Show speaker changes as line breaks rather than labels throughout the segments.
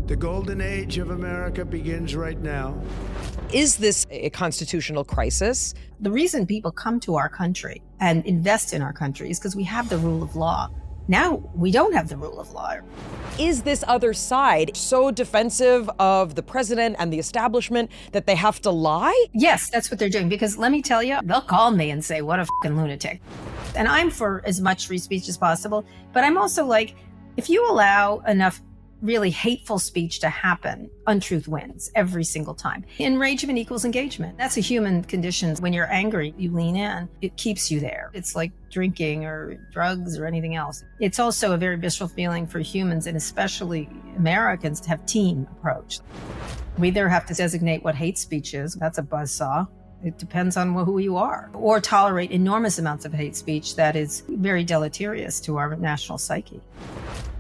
The golden age of America begins right now.
Is this a constitutional crisis?
The reason people come to our country and invest in our country is because we have the rule of law. Now we don't have the rule of law.
Is this other side so defensive of the president and the establishment that they have to lie?
Yes, that's what they're doing. Because let me tell you, they'll call me and say, what a fucking lunatic. And I'm for as much free speech as possible. But I'm also like, if you allow enough really hateful speech to happen, untruth wins every single time. Enragement equals engagement. That's a human condition. When you're angry, you lean in. It keeps you there. It's like drinking or drugs or anything else. It's also a very visceral feeling for humans, and especially Americans, to have team approach. We either have to designate what hate speech is. That's a buzzsaw. It depends on who you are. Or tolerate enormous amounts of hate speech that is very deleterious to our national psyche.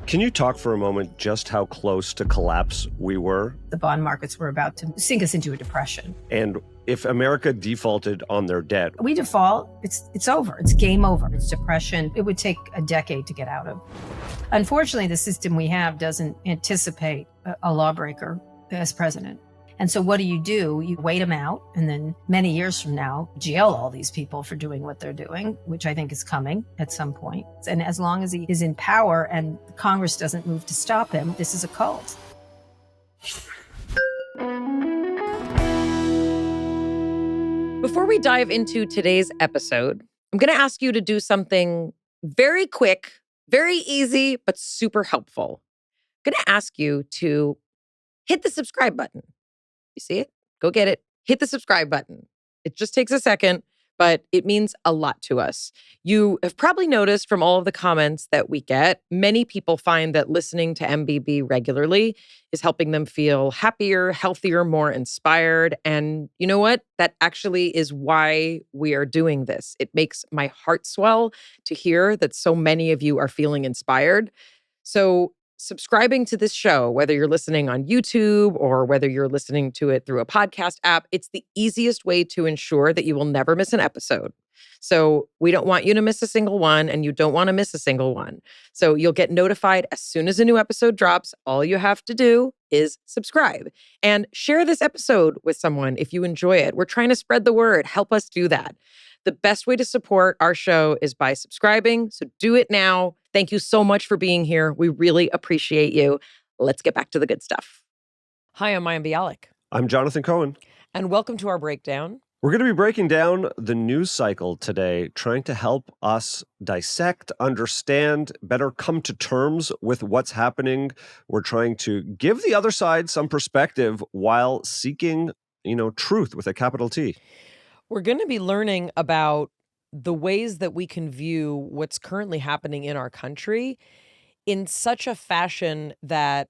Can you talk for a moment just how close to collapse we were?
The bond markets were about to sink us into a depression.
And if America defaulted on their debt,
We default, it's over. It's game over. It's depression. It would take a decade to get out of. Unfortunately, the system we have doesn't anticipate a lawbreaker as president. And so what do? You wait them out, and then many years from now, jail all these people for doing what they're doing, which I think is coming at some point. And as long as he is in power and Congress doesn't move to stop him, this is a cult.
Before we dive into today's episode, I'm going to ask you to do something very quick, very easy, but super helpful. I'm going to ask you to hit the subscribe button. You see it? Go get it. Hit the subscribe button. It just takes a second, but it means a lot to us. You have probably noticed from all of the comments that we get, many people find that listening to MBB regularly is helping them feel happier, healthier, more inspired. And you know what? That actually is why we are doing this. It makes my heart swell to hear that so many of you are feeling inspired. So subscribing to this show, whether you're listening on YouTube or whether you're listening to it through a podcast app, it's the easiest way to ensure that you will never miss an episode. So we don't want you to miss a single one, and you don't want to miss a single one. So you'll get notified as soon as a new episode drops. All you have to do is subscribe and share this episode with someone if you enjoy it. We're trying to spread the word. Help us do that. The best way to support our show is by subscribing. So do it now. Thank you so much for being here. We really appreciate you. Let's get back to the good stuff. Hi, I'm Mayim Bialik.
I'm Jonathan Cohen.
And welcome to our breakdown.
We're going to be breaking down the news cycle today, trying to help us dissect, understand, better come to terms with what's happening. We're trying to give the other side some perspective while seeking, truth with a capital T.
We're going to be learning about the ways that we can view what's currently happening in our country in such a fashion that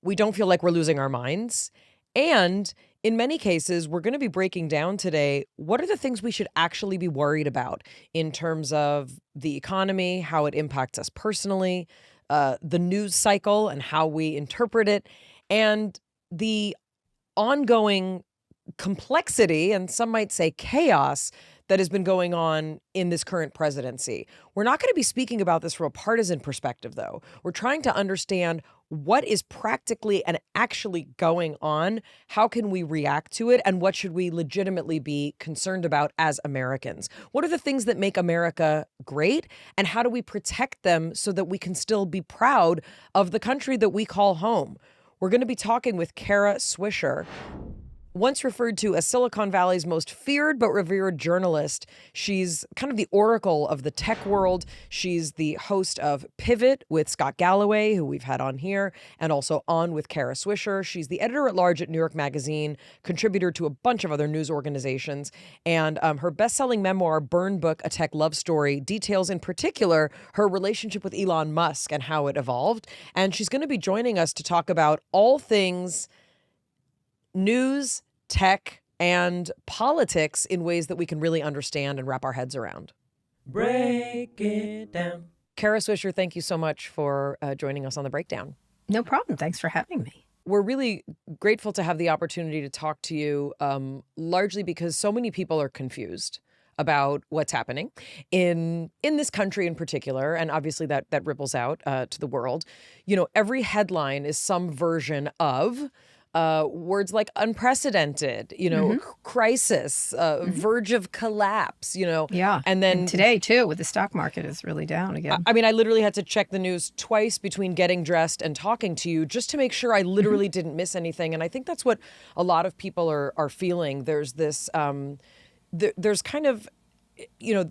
we don't feel like we're losing our minds. And in many cases, we're going to be breaking down today, what are the things we should actually be worried about in terms of the economy, how it impacts us personally, the news cycle and how we interpret it, and the ongoing complexity, and some might say chaos, that has been going on in this current presidency. We're not going to be speaking about this from a partisan perspective, though. We're trying to understand what is practically and actually going on, how can we react to it, and what should we legitimately be concerned about as Americans? What are the things that make America great, and how do we protect them so that we can still be proud of the country that we call home? We're going to be talking with Kara Swisher, once referred to as Silicon Valley's most feared but revered journalist. She's kind of the oracle of the tech world. She's the host of Pivot with Scott Galloway, who we've had on here, and also On with Kara Swisher. She's the editor-at-large at New York Magazine, contributor to a bunch of other news organizations, and her best-selling memoir, Burn Book, A Tech Love Story, details in particular her relationship with Elon Musk and how it evolved. And she's going to be joining us to talk about all things news, tech, and politics in ways that we can really understand and wrap our heads around. Break it down. Kara Swisher, thank you so much for joining us on the breakdown.
No problem. Thanks for having me.
We're really grateful to have the opportunity to talk to you, largely because so many people are confused about what's happening in this country in particular, and obviously that ripples out to the world. Every headline is some version of words like unprecedented, crisis, verge of collapse,
Yeah.
And then
today, too, with the stock market is really down again.
I mean, I literally had to check the news twice between getting dressed and talking to you just to make sure I literally didn't miss anything. And I think that's what a lot of people are feeling. There's this, there's kind of,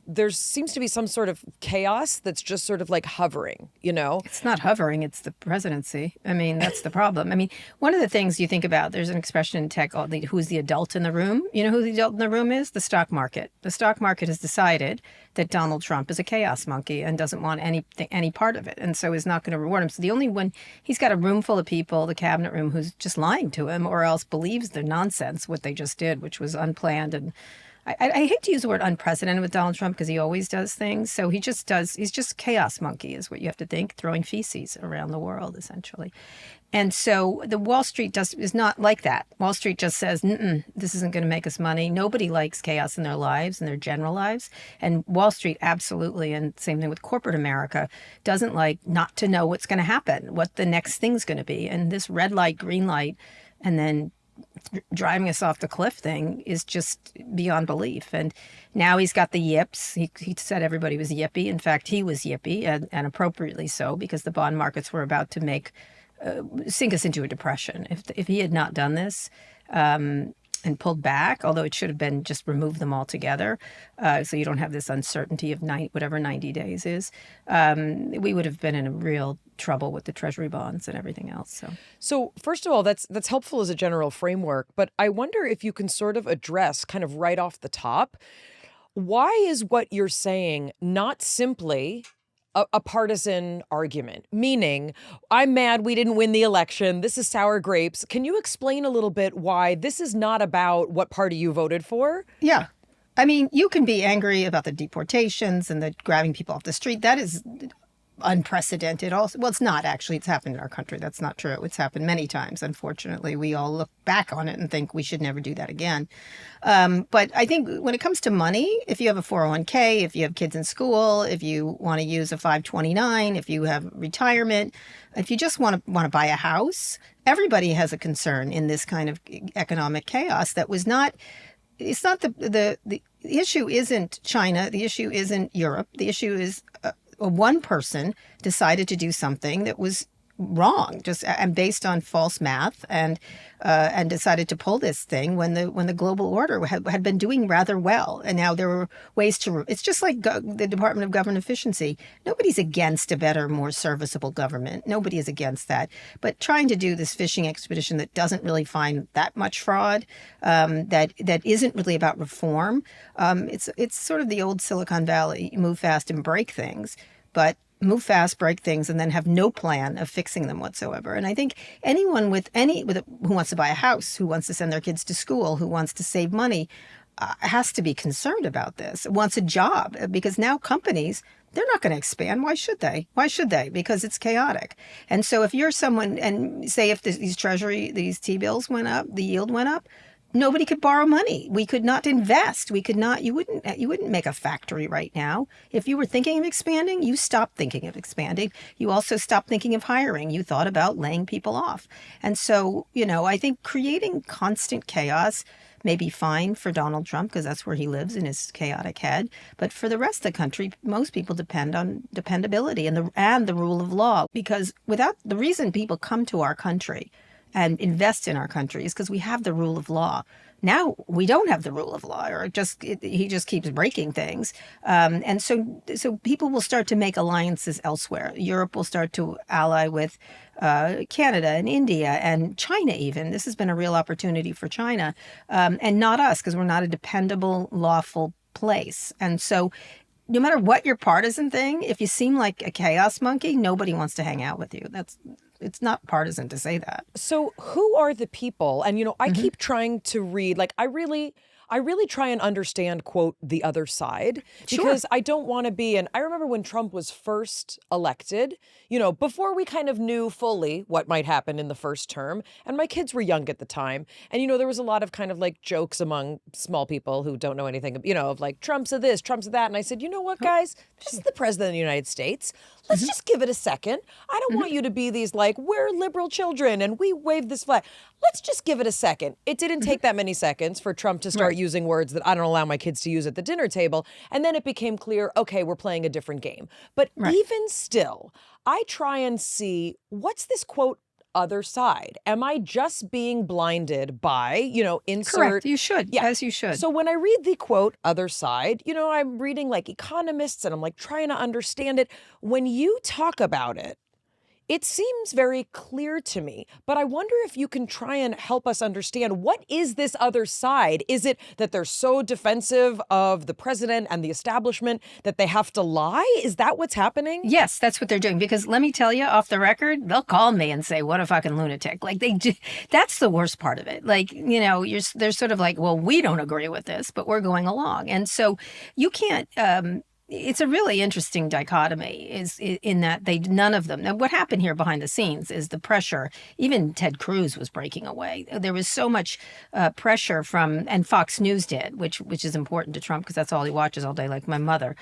there seems to be some sort of chaos that's just sort of like hovering,
It's not hovering, it's the presidency. I mean, that's the problem. I mean, one of the things you think about, there's an expression in tech called who's the adult in the room? You know who the adult in the room is? The stock market. The stock market has decided that Donald Trump is a chaos monkey and doesn't want any part of it, and so is not going to reward him. So the only one, he's got a room full of people, the cabinet room, who's just lying to him or else believes the nonsense, what they just did, which was unplanned. And I hate to use the word unprecedented with Donald Trump because he always does things. So he's just chaos monkey is what you have to think, throwing feces around the world, essentially. And so the Wall Street is not like that. Wall Street just says, this isn't going to make us money. Nobody likes chaos in their lives, in their general lives. And Wall Street absolutely, and same thing with corporate America, doesn't like not to know what's going to happen, what the next thing's going to be. And this red light, green light, and then driving us off the cliff thing is just beyond belief. And now he's got the yips. He said everybody was yippy. In fact, he was yippy, and appropriately so, because the bond markets were about to sink us into a depression. If he had not done this and pulled back, although it should have been just remove them altogether, so you don't have this uncertainty of whatever 90 days is, we would have been in a real trouble with the treasury bonds and everything else.
So first of all, that's helpful as a general framework, but I wonder if you can sort of address kind of right off the top, why is what you're saying not simply a partisan argument? Meaning, I'm mad we didn't win the election. This is sour grapes. Can you explain a little bit why this is not about what party you voted for?
Yeah. I mean, you can be angry about the deportations and the grabbing people off the street. That is unprecedented also. Well, it's not actually. It's happened in our country. That's not true. It's happened many times. Unfortunately, we all look back on it and think we should never do that again. But I think when it comes to money, if you have a 401k, if you have kids in school, if you want to use a 529, if you have retirement, if you just want to buy a house, everybody has a concern in this kind of economic chaos that was not. It's not the issue isn't China. The issue isn't Europe. The issue is one person decided to do something that was wrong, just and based on false math, and decided to pull this thing when the global order had been doing rather well, and now there were ways to. It's just like the Department of Government Efficiency. Nobody's against a better, more serviceable government. Nobody is against that. But trying to do this fishing expedition that doesn't really find that much fraud, that isn't really about reform. It's sort of the old Silicon Valley: move fast and break things, but move fast, break things, and then have no plan of fixing them whatsoever. And I think anyone who wants to buy a house, who wants to send their kids to school, who wants to save money, has to be concerned about this. Wants a job, because now companies, they're not going to expand. Why should they? Because it's chaotic. And so if you're someone, and say if these T-bills went up, the yield went up, nobody could borrow money. We could not invest. We could not. You wouldn't make a factory right now. If you were thinking of expanding, you stopped thinking of expanding. You also stopped thinking of hiring. You thought about laying people off. And so, I think creating constant chaos may be fine for Donald Trump because that's where he lives in his chaotic head. But for the rest of the country, most people depend on dependability and the rule of law, because without the reason people come to our country and invest in our country is because we have the rule of law. Now we don't have the rule of law, or he just keeps breaking things, and so people will start to make alliances elsewhere. Europe will start to ally with Canada and India and China. Even this has been a real opportunity for China, and not us, because we're not a dependable, lawful place. And so, no matter what your partisan thing, if you seem like a chaos monkey, nobody wants to hang out with you. It's not partisan to say that.
So who are the people? And, I keep trying to read, like, I I really try and understand, quote, the other side,
Sure.
because I don't want to be, and I remember when Trump was first elected, before we kind of knew fully what might happen in the first term, and my kids were young at the time, and, there was a lot of kind of like jokes among small people who don't know anything, of like, Trump's of this, Trump's of that, and I said, you know what, guys, this is the president of the United States. Let's just give it a second. I don't want you to be these like, we're liberal children and we wave this flag. Let's just give it a second. It didn't take that many seconds for Trump to start using words that I don't allow my kids to use at the dinner table. And then it became clear, okay, we're playing a different game. But even still, I try and see what's this quote other side. Am I just being blinded by, insert?
Correct. You should. Yeah. As you should.
So when I read the quote other side, I'm reading like economists and I'm like trying to understand it. When you talk about it, it seems very clear to me, but I wonder if you can try and help us understand, what is this other side? Is it that they're so defensive of the president and the establishment that they have to lie? Is that what's happening?
Yes, that's what they're doing. Because let me tell you, off the record, they'll call me and say, what a fucking lunatic. Like that's the worst part of it. Like, they're sort of like, well, we don't agree with this, but we're going along. And so you can't, it's a really interesting dichotomy is in that none of them. Now, what happened here behind the scenes is the pressure. Even Ted Cruz was breaking away. There was so much pressure and Fox News did, which is important to Trump because that's all he watches all day, like my mother.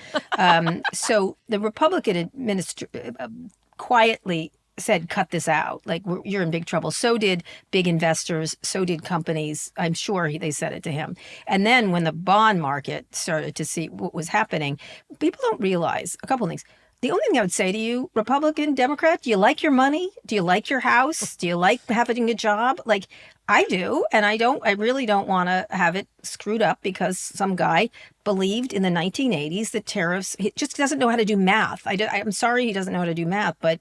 So the Republican administration quietly said, cut this out. Like, you're in big trouble. So did big investors. So did companies. I'm sure they said it to him. And then when the bond market started to see what was happening, people don't realize a couple of things. The only thing I would say to you, Republican, Democrat, do you like your money? Do you like your house? Do you like having a job? Like, I do. And I really don't want to have it screwed up because some guy believed in the 1980s that tariffs, he just doesn't know how to do math. I'm sorry he doesn't know how to do math, but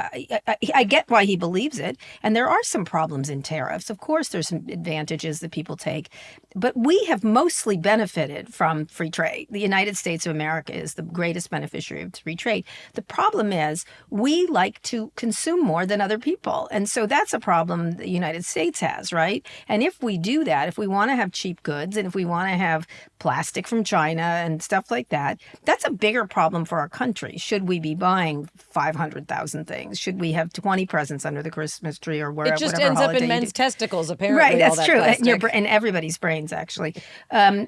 I get why he believes it. And there are some problems in tariffs. Of course, there's some advantages that people take. But we have mostly benefited from free trade. The United States of America is the greatest beneficiary of free trade. The problem is we like to consume more than other people. And so that's a problem the United States has, right? And if we do that, if we want to have cheap goods and if we want to have plastic from China and stuff like that, that's a bigger problem for our country. Should we be buying 500,000 things? Should we have 20 presents under the Christmas tree or wherever?
It just ends up in men's testicles, apparently.
Right, that's true.
And
everybody's brains, actually.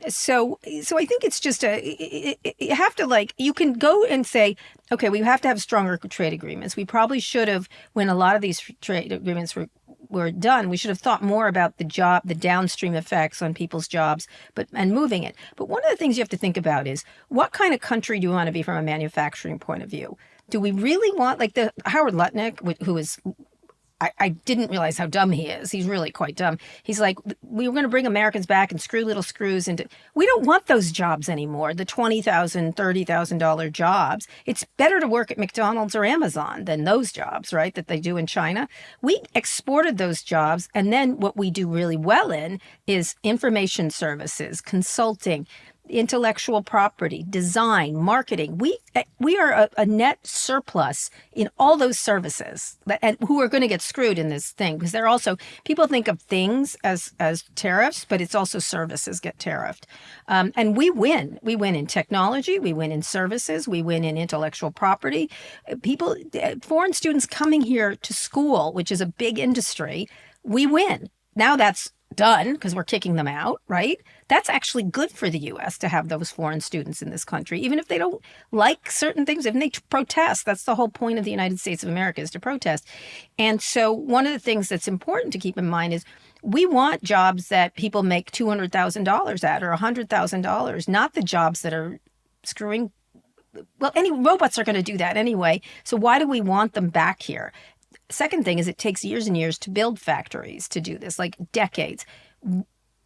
So I think it's just you have to you can go and say, okay, we have to have stronger trade agreements. We probably should have, when a lot of these trade agreements were done, we should have thought more about the downstream effects on people's jobs, and moving it. But one of the things you have to think about is, what kind of country do you want to be from a manufacturing point of view? Do we really want, like the Howard Lutnick, who is, I didn't realize how dumb he is. He's really quite dumb. He's like, we were going to bring Americans back and screw little screws into, we don't want those jobs anymore, the $20,000, $30,000 jobs. It's better to work at McDonald's or Amazon than those jobs, right, that they do in China. We exported those jobs. And then what we do really well in is information services, consulting, intellectual property, design, marketing. We are a net surplus in all those services, and who are going to get screwed in this thing, because they're also, people think of things as tariffs, but it's also services get tariffed. And we win. We win in technology. We win in services. We win in intellectual property. Foreign students coming here to school, which is a big industry, we win. Now that's done because we're kicking them out, right? That's actually good for the U.S. to have those foreign students in this country, even if they don't like certain things, if they protest. That's the whole point of the United States of America, is to protest. And so one of the things that's important to keep in mind is we want jobs that people make $200,000 at or $100,000, not the jobs that are screwing. Well, any robots are going to do that anyway. So why do we want them back here? Second thing is, it takes years and years to build factories to do this, like decades.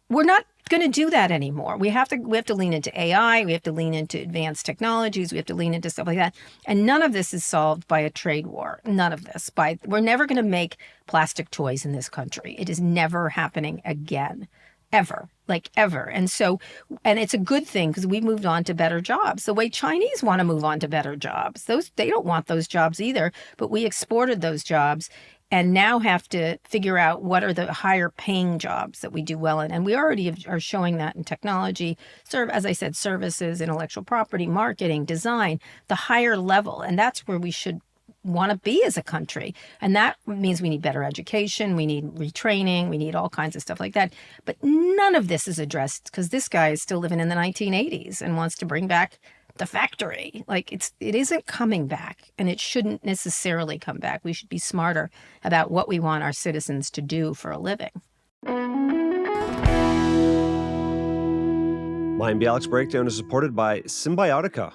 We're not going to do that anymore. We have to lean into AI. We have to lean into advanced technologies. We have to lean into stuff like that. And none of this is solved by a trade war. None of this. We're never going to make plastic toys in this country. It is never happening again. Ever. And so, and it's a good thing because we moved on to better jobs. The way Chinese want to move on to better jobs. They don't want those jobs either, but we exported those jobs. and now have to figure out what are the higher paying jobs that we do well in. And we already are showing that in technology, as I said, services, intellectual property, marketing, design, the higher level. And that's where we should want to be as a country. And that means we need better education, we need retraining, we need all kinds of stuff like that. But none of this is addressed because this guy is still living in the 1980s and wants to bring back the factory. Like it isn't coming back, and it shouldn't necessarily come back. We should be smarter about what we want our citizens to do for a living.
Mayim Bialik's breakdown is supported by Symbiotica.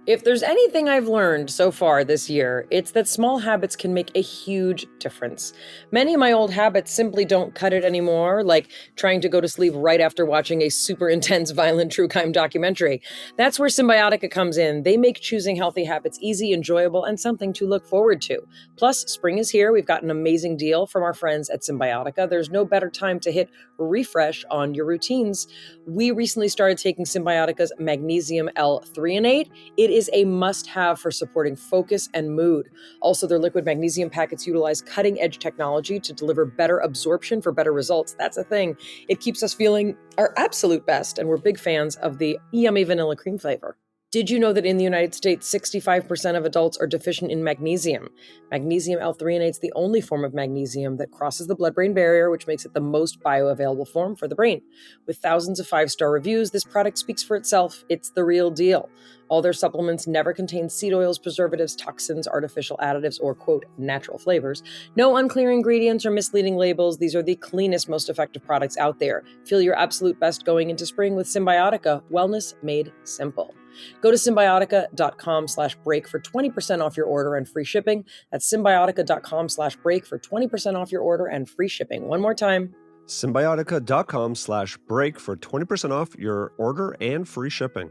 If there's anything I've learned so far this year, it's that small habits can make a huge difference. Many of my old habits simply don't cut it anymore, like trying to go to sleep right after watching a super intense, violent true crime documentary. That's where Symbiotica comes in. They make choosing healthy habits easy, enjoyable, and something to look forward to. Plus, spring is here. We've got an amazing deal from our friends at Symbiotica. There's no better time to hit refresh on your routines. We recently started taking Symbiotica's Magnesium L-threonate. It is a must-have for supporting focus and mood. Also, their liquid magnesium packets utilize cutting-edge technology to deliver better absorption for better results. That's a thing. It keeps us feeling our absolute best, and we're big fans of the yummy vanilla cream flavor. Did you know that in the United States, 65% of adults are deficient in magnesium? Magnesium L-threonate is the only form of magnesium that crosses the blood-brain barrier, which makes it the most bioavailable form for the brain. With thousands of 5-star reviews, this product speaks for itself. It's the real deal. All their supplements never contain seed oils, preservatives, toxins, artificial additives, or, quote, natural flavors. No unclear ingredients or misleading labels. These are the cleanest, most effective products out there. Feel your absolute best going into spring with Symbiotica, wellness made simple. Go to Symbiotica.com/break for 20% off your order and free shipping. That's Symbiotica.com/break for 20% off your order and free shipping. One more time.
Symbiotica.com/break for 20% off your order and free shipping.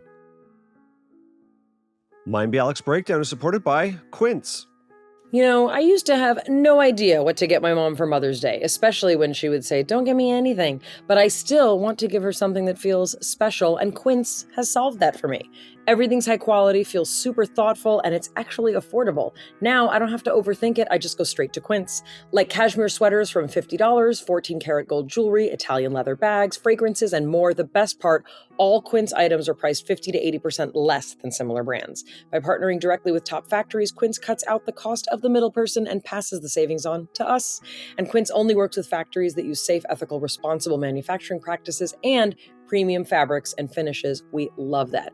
Mayim Bialik's breakdown is supported by Quince.
You know, I used to have no idea what to get my mom for Mother's Day, especially when she would say, "Don't get me anything." But I still want to give her something that feels special, and Quince has solved that for me. Everything's high quality, feels super thoughtful, and it's actually affordable. Now I don't have to overthink it. I just go straight to Quince. Like cashmere sweaters from $50, 14 karat gold jewelry, Italian leather bags, fragrances, and more. The best part, all Quince items are priced 50 to 80% less than similar brands. By partnering directly with top factories, Quince cuts out the cost of the middle person and passes the savings on to us. And Quince only works with factories that use safe, ethical, responsible manufacturing practices and premium fabrics and finishes. We love that.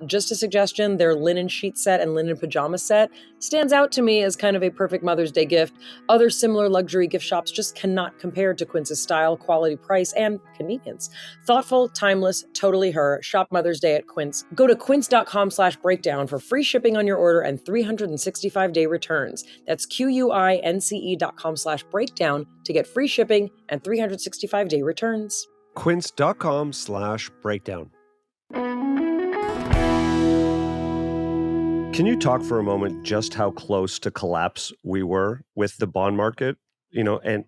Just a suggestion, their linen sheet set and linen pajama set stands out to me as kind of a perfect Mother's Day gift. Other similar luxury gift shops just cannot compare to Quince's style, quality, price, and convenience. Thoughtful, timeless, totally her. Shop Mother's Day at Quince. Go to quince.com/breakdown for free shipping on your order and 365-day returns. That's QUINCE.com/breakdown to get free shipping and 365-day returns.
Quince.com/breakdown. Can you talk for a moment just how close to collapse we were with the bond market? You know, and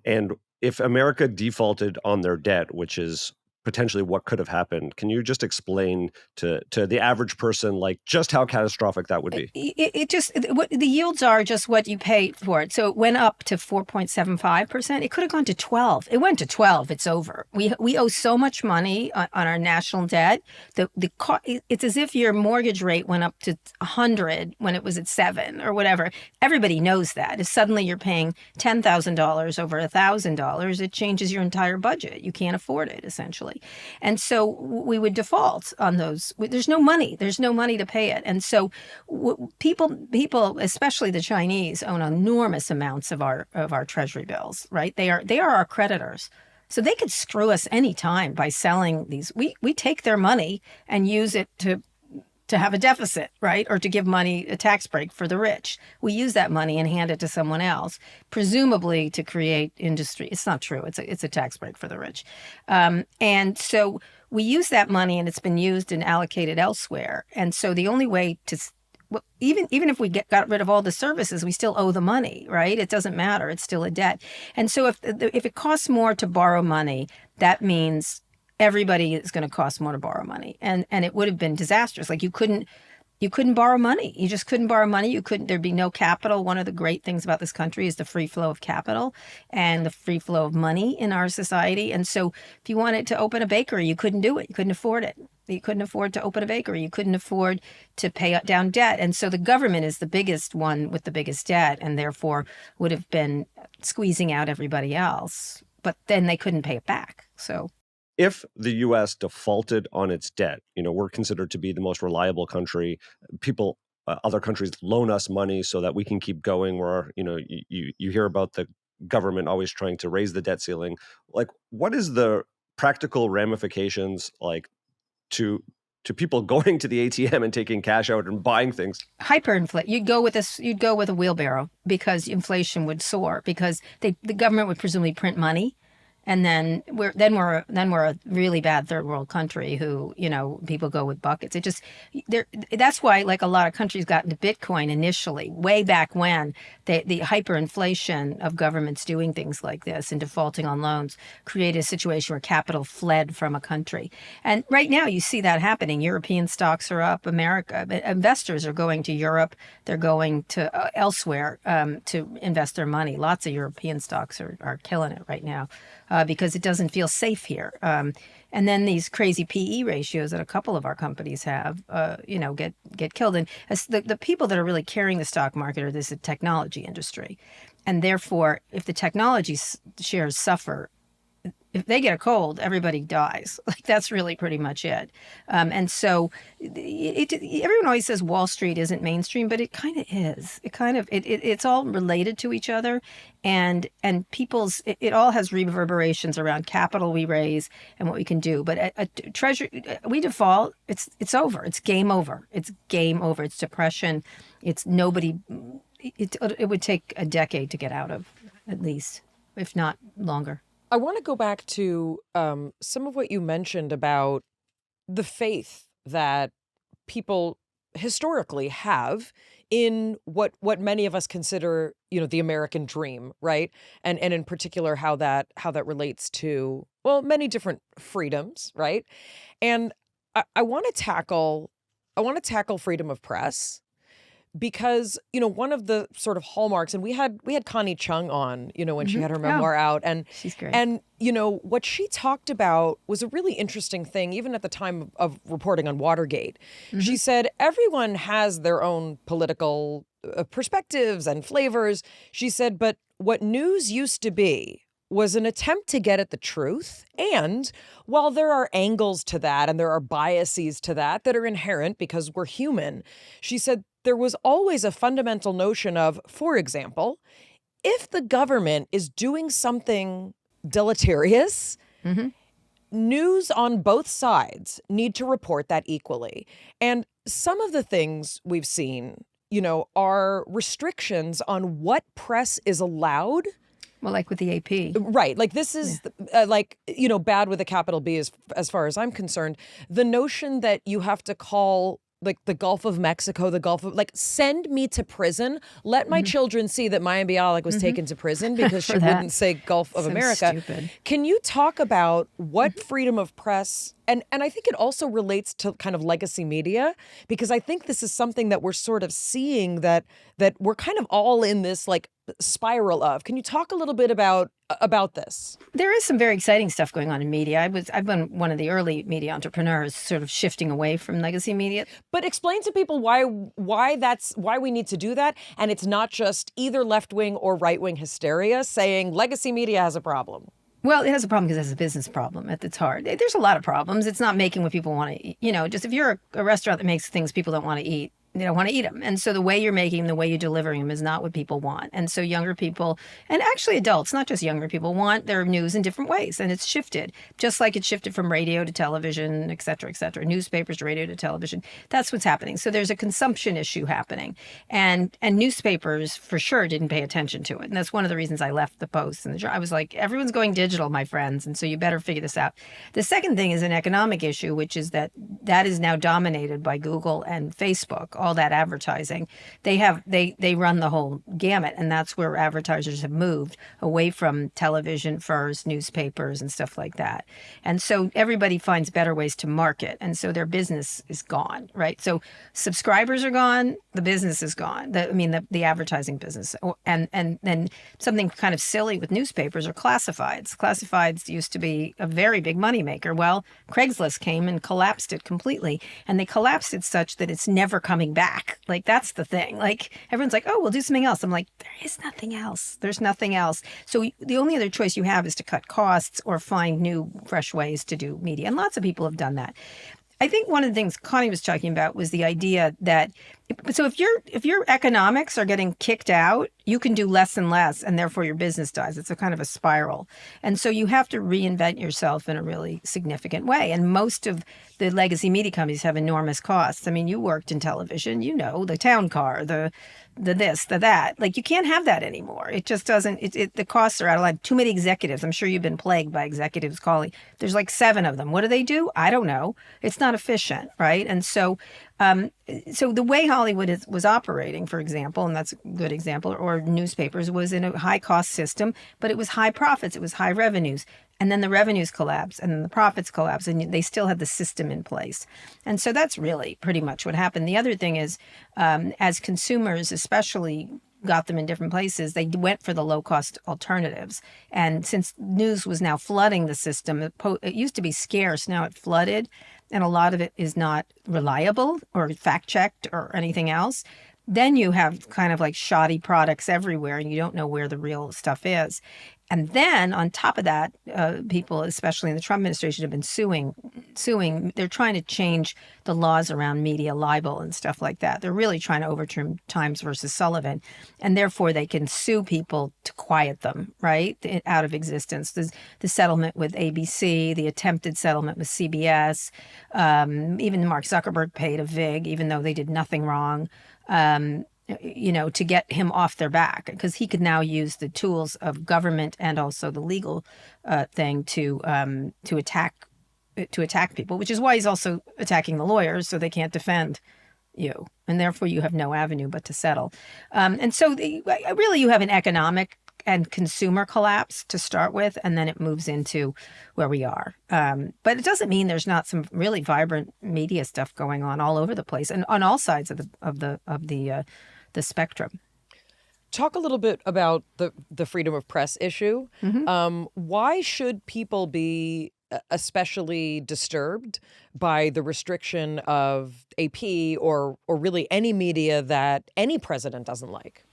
if America defaulted on their debt, which is potentially what could have happened, can you just explain to the average person, like, just how catastrophic that would be?
The yields are just what you pay for it. So it went up to 4.75%. It could have gone to 12. It went to 12. It's over. We owe so much money on our national debt. It's as if your mortgage rate went up to 100 when it was at 7 or whatever. Everybody knows that. If suddenly you're paying $10,000 over $1,000, it changes your entire budget. You can't afford it, essentially. And so we would default on those. There's no money. There's no money to pay it. And so people, especially the Chinese, own enormous amounts of our treasury bills, right? They are our creditors. So they could screw us any time by selling these. We take their money and use it to have a deficit, right? Or to give money, a tax break for the rich. We use that money and hand it to someone else, presumably to create industry. It's not true. It's a tax break for the rich. And so we use that money and it's been used and allocated elsewhere. And so the only way to, even if we got rid of all the services, we still owe the money, right? It doesn't matter. It's still a debt. And so if it costs more to borrow money, that means everybody is going to cost more to borrow money. And it would have been disastrous. Like you couldn't you couldn't borrow money. You just couldn't borrow money. There'd be no capital. One of the great things about this country is the free flow of capital and the free flow of money in our society. And so if you wanted to open a bakery, you couldn't do it. You couldn't afford it. You couldn't afford to open a bakery. You couldn't afford to pay down debt. And so the government is the biggest one with the biggest debt, and therefore would have been squeezing out everybody else. But then they couldn't pay it back. So
if the U.S. defaulted on its debt, we're considered to be the most reliable country. People, other countries loan us money so that we can keep going. Where, you hear about the government always trying to raise the debt ceiling. Like, what is the practical ramifications like to people going to the ATM and taking cash out and buying things?
Hyperinflate. You'd go with a wheelbarrow because inflation would soar because the government would presumably print money. And then we're a really bad third world country who, people go with buckets. That's why, like, a lot of countries got into Bitcoin initially, way back when the hyperinflation of governments doing things like this and defaulting on loans created a situation where capital fled from a country. And right now you see that happening. European stocks are up. Investors are going to Europe. They're going to elsewhere to invest their money. Lots of European stocks are killing it right now. Because it doesn't feel safe here. And then these crazy PE ratios that a couple of our companies have, get killed. And the people that are really carrying the stock market are the technology industry. And therefore, if the technology shares suffer, if they get a cold, everybody dies. Like, that's really pretty much it. And so everyone always says Wall Street isn't mainstream, but it kind of is. It's all related to each other. And it all has reverberations around capital we raise and what we can do. But we default, it's over. It's game over. It's game over. It's depression. It's nobody. It would take a decade to get out of, at least, if not longer.
I want to go back to some of what you mentioned about the faith that people historically have in what many of us consider, the American dream, right? And in particular, how that relates to, many different freedoms, right? And I want to tackle freedom of press. Because, one of the sort of hallmarks, and we had Connie Chung on, when she had her memoir out. And
she's great.
And, what she talked about was a really interesting thing, even at the time of reporting on Watergate. She said, everyone has their own political perspectives and flavors. She said, but what news used to be was an attempt to get at the truth. And while there are angles to that and there are biases to that are inherent because we're human, she said there was always a fundamental notion of, for example, if the government is doing something deleterious, news on both sides need to report that equally. And some of the things we've seen, are restrictions on what press is allowed.
Well, like with the AP.
Right. Like, this is bad with a capital B as far as I'm concerned. The notion that you have to call, like, the Gulf of Mexico, send me to prison. Let my children see that Mayim Bialik was taken to prison because she wouldn't say Gulf of America.
Stupid.
Can you talk about what freedom of press, and I think it also relates to kind of legacy media, because I think this is something that we're sort of seeing that we're kind of all in this, like, spiral of. Can you talk a little bit about this? There
is some very exciting stuff going on in media. I've been one of the early media entrepreneurs sort of shifting away from legacy media.
But explain to people why we need to do that, and it's not just either left-wing or right-wing hysteria saying legacy media has a problem.
Well, it has a problem because it has a business problem at its heart. There's a lot of problems. It's not making what people want to eat. Just if you're a restaurant that makes things people don't want to eat, they don't want to eat them. And so the way you're making them, the way you're delivering them is not what people want. And so younger people, and actually adults, not just younger people, want their news in different ways. And it's shifted, just like it shifted from radio to television, et cetera, newspapers to radio to television. That's what's happening. So there's a consumption issue happening. And newspapers, for sure, didn't pay attention to it. And that's one of the reasons I left the Post. And I was like, everyone's going digital, my friends. And so you better figure this out. The second thing is an economic issue, which is that is now dominated by Google and Facebook. all that advertising. They run the whole gamut, and that's where advertisers have moved away from television first, newspapers and stuff like that. And so everybody finds better ways to market, and so their business is gone, right? So subscribers are gone, the business is gone. The advertising business, and then something kind of silly with newspapers are classifieds. Classifieds used to be a very big moneymaker. Well, Craigslist came and collapsed it completely, and they collapsed it such that it's never coming back. Like, that's the thing. Like, everyone's like, oh, we'll do something else. I'm like, there is nothing else. There's nothing else. So the only other choice you have is to cut costs or find new, fresh ways to do media. And lots of people have done that. I think one of the things Connie was talking about was the idea that, so if your economics are getting kicked out, you can do less and less, and therefore your business dies. It's a kind of a spiral. And so you have to reinvent yourself in a really significant way. And most of the legacy media companies have enormous costs. I mean, you worked in television, you know, the town car, the this, the that. Like, you can't have that anymore. It just doesn't, the costs are out of line. Too many executives. I'm sure you've been plagued by executives calling. There's like 7 of them. What do? I don't know. It's not efficient, right? And so the way Hollywood was operating, for example, and that's a good example, or newspapers, was in a high cost system, but it was high profits, it was high revenues. And then the revenues collapse and then the profits collapse, and they still had the system in place. And so that's really pretty much what happened. The other thing is, as consumers especially got them in different places, they went for the low-cost alternatives. And since news was now flooding the system, it used to be scarce, now it flooded, and a lot of it is not reliable or fact-checked or anything else. Then you have kind of like shoddy products everywhere, and you don't know where the real stuff is. And then on top of that, people, especially in the Trump administration, have been suing. They're trying to change the laws around media libel and stuff like that. They're really trying to overturn Times versus Sullivan. And therefore, they can sue people to quiet them, right, out of existence. The settlement with ABC, the attempted settlement with CBS, even Mark Zuckerberg paid a VIG, even though they did nothing wrong. To get him off their back, because he could now use the tools of government and also the legal thing to attack people, which is why he's also attacking the lawyers, so they can't defend you, and therefore you have no avenue but to settle. And so really you have an economic and consumer collapse to start with, and then it moves into where we are. But it doesn't mean there's not some really vibrant media stuff going on all over the place and on all sides of the spectrum.
Talk a little bit about the freedom of press issue.
Mm-hmm.
Why should people be especially disturbed by the restriction of AP or really any media that any president doesn't like?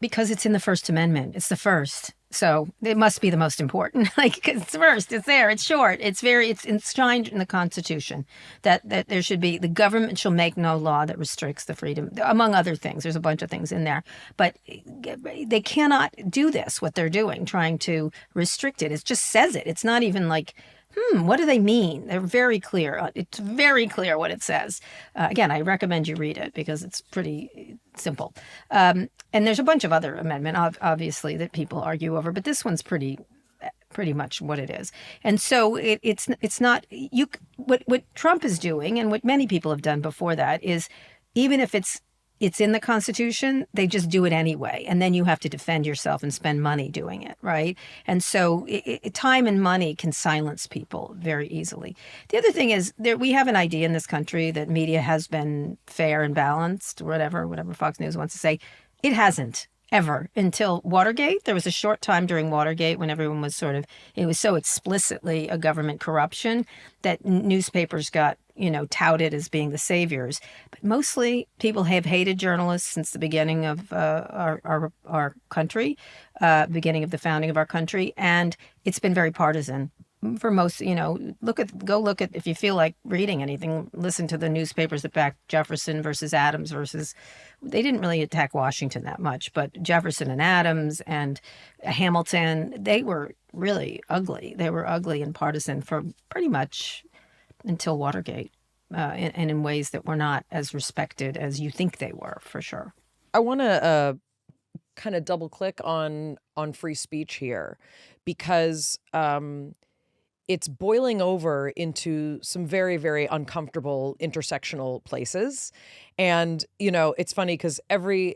Because it's in the First Amendment. It's the first. So it must be the most important. Like, it's first, it's there, it's short, it's enshrined in the Constitution that there should be, the government shall make no law that restricts the freedom, among other things. There's a bunch of things in there. But they cannot do this, what they're doing, trying to restrict it. It just says it. It's not even like, what do they mean? They're very clear. It's very clear what it says. Again, I recommend you read it because it's pretty simple. And there's a bunch of other amendment, obviously, that people argue over, but this one's pretty much what it is. And so it's not what Trump is doing, and what many people have done before that, is even if it's in the Constitution, they just do it anyway. And then you have to defend yourself and spend money doing it, right? And so time and money can silence people very easily. The other thing is, we have an idea in this country that media has been fair and balanced, whatever Fox News wants to say. It hasn't. Ever, until Watergate. There was a short time during Watergate when everyone was it was so explicitly a government corruption that newspapers got, touted as being the saviors. But mostly people have hated journalists since the beginning of our country, beginning of the founding of our country. And it's been very partisan. For most, go look at, if you feel like reading anything, listen to the newspapers that backed Jefferson versus Adams they didn't really attack Washington that much, but Jefferson and Adams and Hamilton, they were really ugly. They were ugly and partisan for pretty much until Watergate, and in ways that were not as respected as you think they were, for sure.
I want to kind of double click on free speech here, because it's boiling over into some very, very uncomfortable intersectional places. And, it's funny because every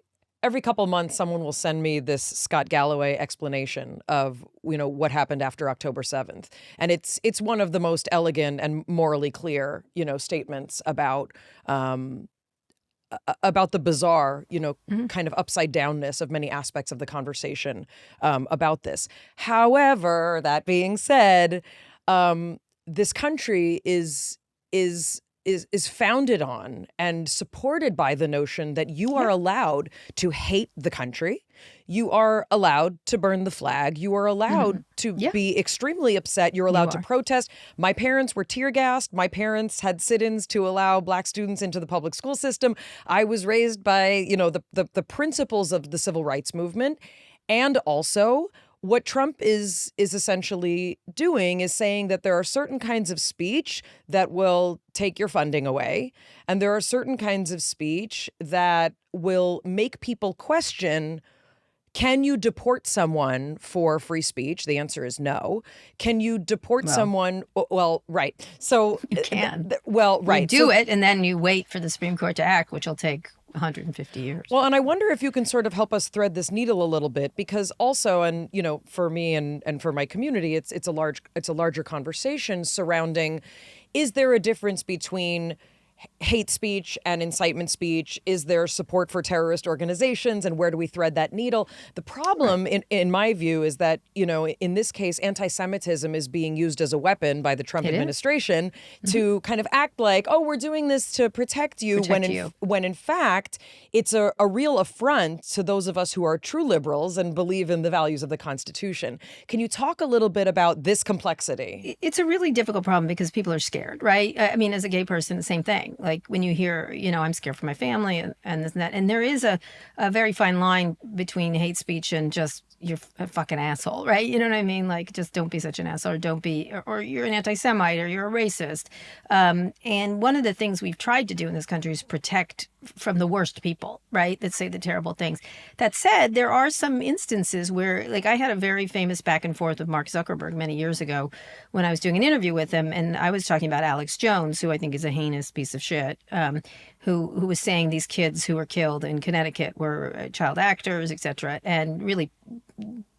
couple months, someone will send me this Scott Galloway explanation of, what happened after October 7th. And it's one of the most elegant and morally clear, statements about the bizarre, kind of upside downness of many aspects of the conversation about this. However, that being said, this country is founded on and supported by the notion that you are allowed to hate the country. You are allowed to burn the flag. You are allowed to be extremely upset. You're allowed to protest. My parents were tear gassed. My parents had sit-ins to allow Black students into the public school system. I was raised by, the principles of the civil rights movement. And also, what Trump is essentially doing is saying that there are certain kinds of speech that will take your funding away, and there are certain kinds of speech that will make people question, can you deport someone for free speech? The answer is no. Can you deport someone? Well, right. So
you can.
Right.
You do it, and then you wait for the Supreme Court to act, which will take 150 years.
Well, and I wonder if you can sort of help us thread this needle a little bit, because also, and for me and for my community, it's a larger conversation surrounding, is there a difference between hate speech and incitement speech? Is there support for terrorist organizations, and where do we thread that needle? The problem, in my view, is that, in this case, anti-Semitism is being used as a weapon by the Trump administration to kind of act like, oh, we're doing this to protect you, when in fact, it's a real affront to those of us who are true liberals and believe in the values of the Constitution. Can you talk a little bit about this complexity?
It's a really difficult problem because people are scared, right? I mean, as a gay person, the same thing. Like when you hear, I'm scared for my family and this and that. And there is a very fine line between hate speech and just you're a fucking asshole, right? You know what I mean? Like, just don't be such an asshole, or don't be, or you're an anti-Semite, or you're a racist. And one of the things we've tried to do in this country is protect from the worst people, right? That say the terrible things. That said, there are some instances where, like, I had a very famous back and forth with Mark Zuckerberg many years ago when I was doing an interview with him, and I was talking about Alex Jones, who I think is a heinous piece of shit, who was saying these kids who were killed in Connecticut were child actors, et cetera, and really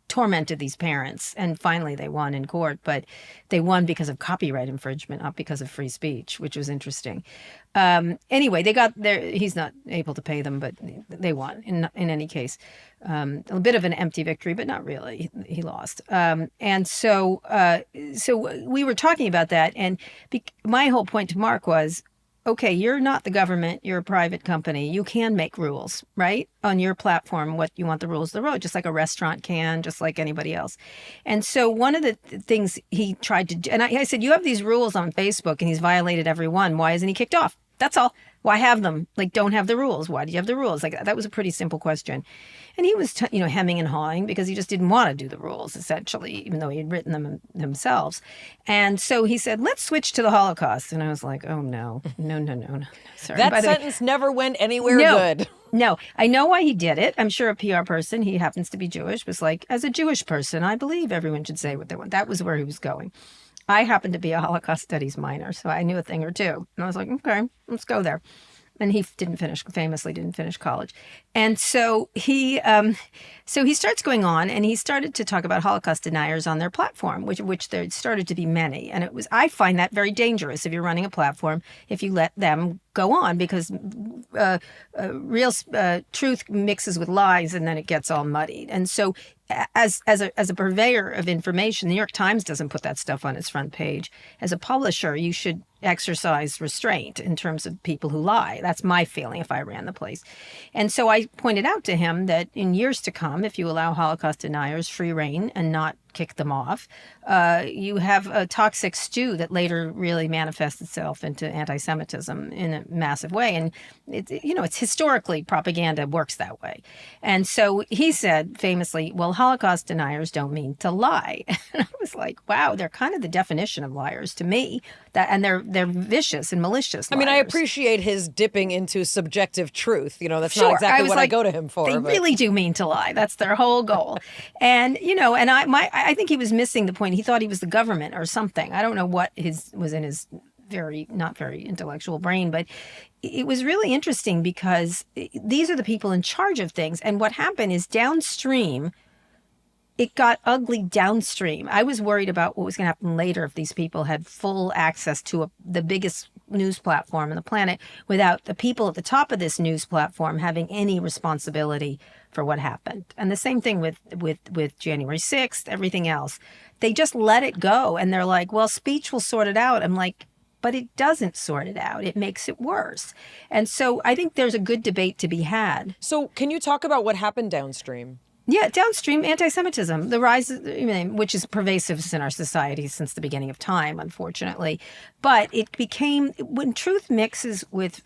tormented these parents. And finally they won in court, but they won because of copyright infringement, not because of free speech, which was interesting. Anyway, they got there. He's not able to pay them, but they won in any case. A bit of an empty victory, but not really. He lost. And so we were talking about that. And my whole point to Mark was, okay, you're not the government, you're a private company. You can make rules, right? On your platform, what you want the rules of the road, just like a restaurant can, just like anybody else. And so one of the things he tried to do, and I said, you have these rules on Facebook and he's violated every one. Why isn't he kicked off? That's all. Why have them? Like, don't have the rules. Why do you have the rules? Like, that was a pretty simple question. And he was, hemming and hawing because he just didn't want to do the rules, essentially, even though he had written them themselves. And so he said, let's switch to the Holocaust. And I was like, oh, no. Sorry.
That sentence never went anywhere good.
No, I know why he did it. I'm sure a PR person, he happens to be Jewish, was like, as a Jewish person, I believe everyone should say what they want. That was where he was going. I happened to be a Holocaust studies minor, so I knew a thing or two. And I was like, okay, let's go there. And he famously didn't finish college. And so he starts going on, and he started to talk about Holocaust deniers on their platform, which there started to be many. And I find that very dangerous if you're running a platform, if you let them go on, because real truth mixes with lies, and then it gets all muddied. And so as a purveyor of information, the New York Times doesn't put that stuff on its front page. As a publisher, you should exercise restraint in terms of people who lie. That's my feeling if I ran the place. And so I pointed out to him that in years to come, if you allow Holocaust deniers free rein and not kick them off, you have a toxic stew that later really manifests itself into anti-Semitism in a massive way. And it's historically, propaganda works that way. And so he said famously, well, Holocaust deniers don't mean to lie. And I was like, wow, they're kind of the definition of liars to me. And they're vicious and malicious liars.
I mean, I appreciate his dipping into subjective truth. That's not exactly what I go to him for.
They really do mean to lie. That's their whole goal. And, and I think he was missing the point. He thought he was the government or something. I don't know what was in his not very intellectual brain, but it was really interesting because these are the people in charge of things. And what happened is downstream, it got ugly downstream. I was worried about what was going to happen later if these people had full access to the biggest news platform on the planet without the people at the top of this news platform having any responsibility for what happened. And the same thing with January 6th, everything else. They just let it go. And they're like, well, speech will sort it out. I'm like, but it doesn't sort it out. It makes it worse. And so I think there's a good debate to be had.
So can you talk about what happened downstream?
Yeah, downstream anti-Semitism, the rise, which is pervasive in our society since the beginning of time, unfortunately. But it became, when truth mixes with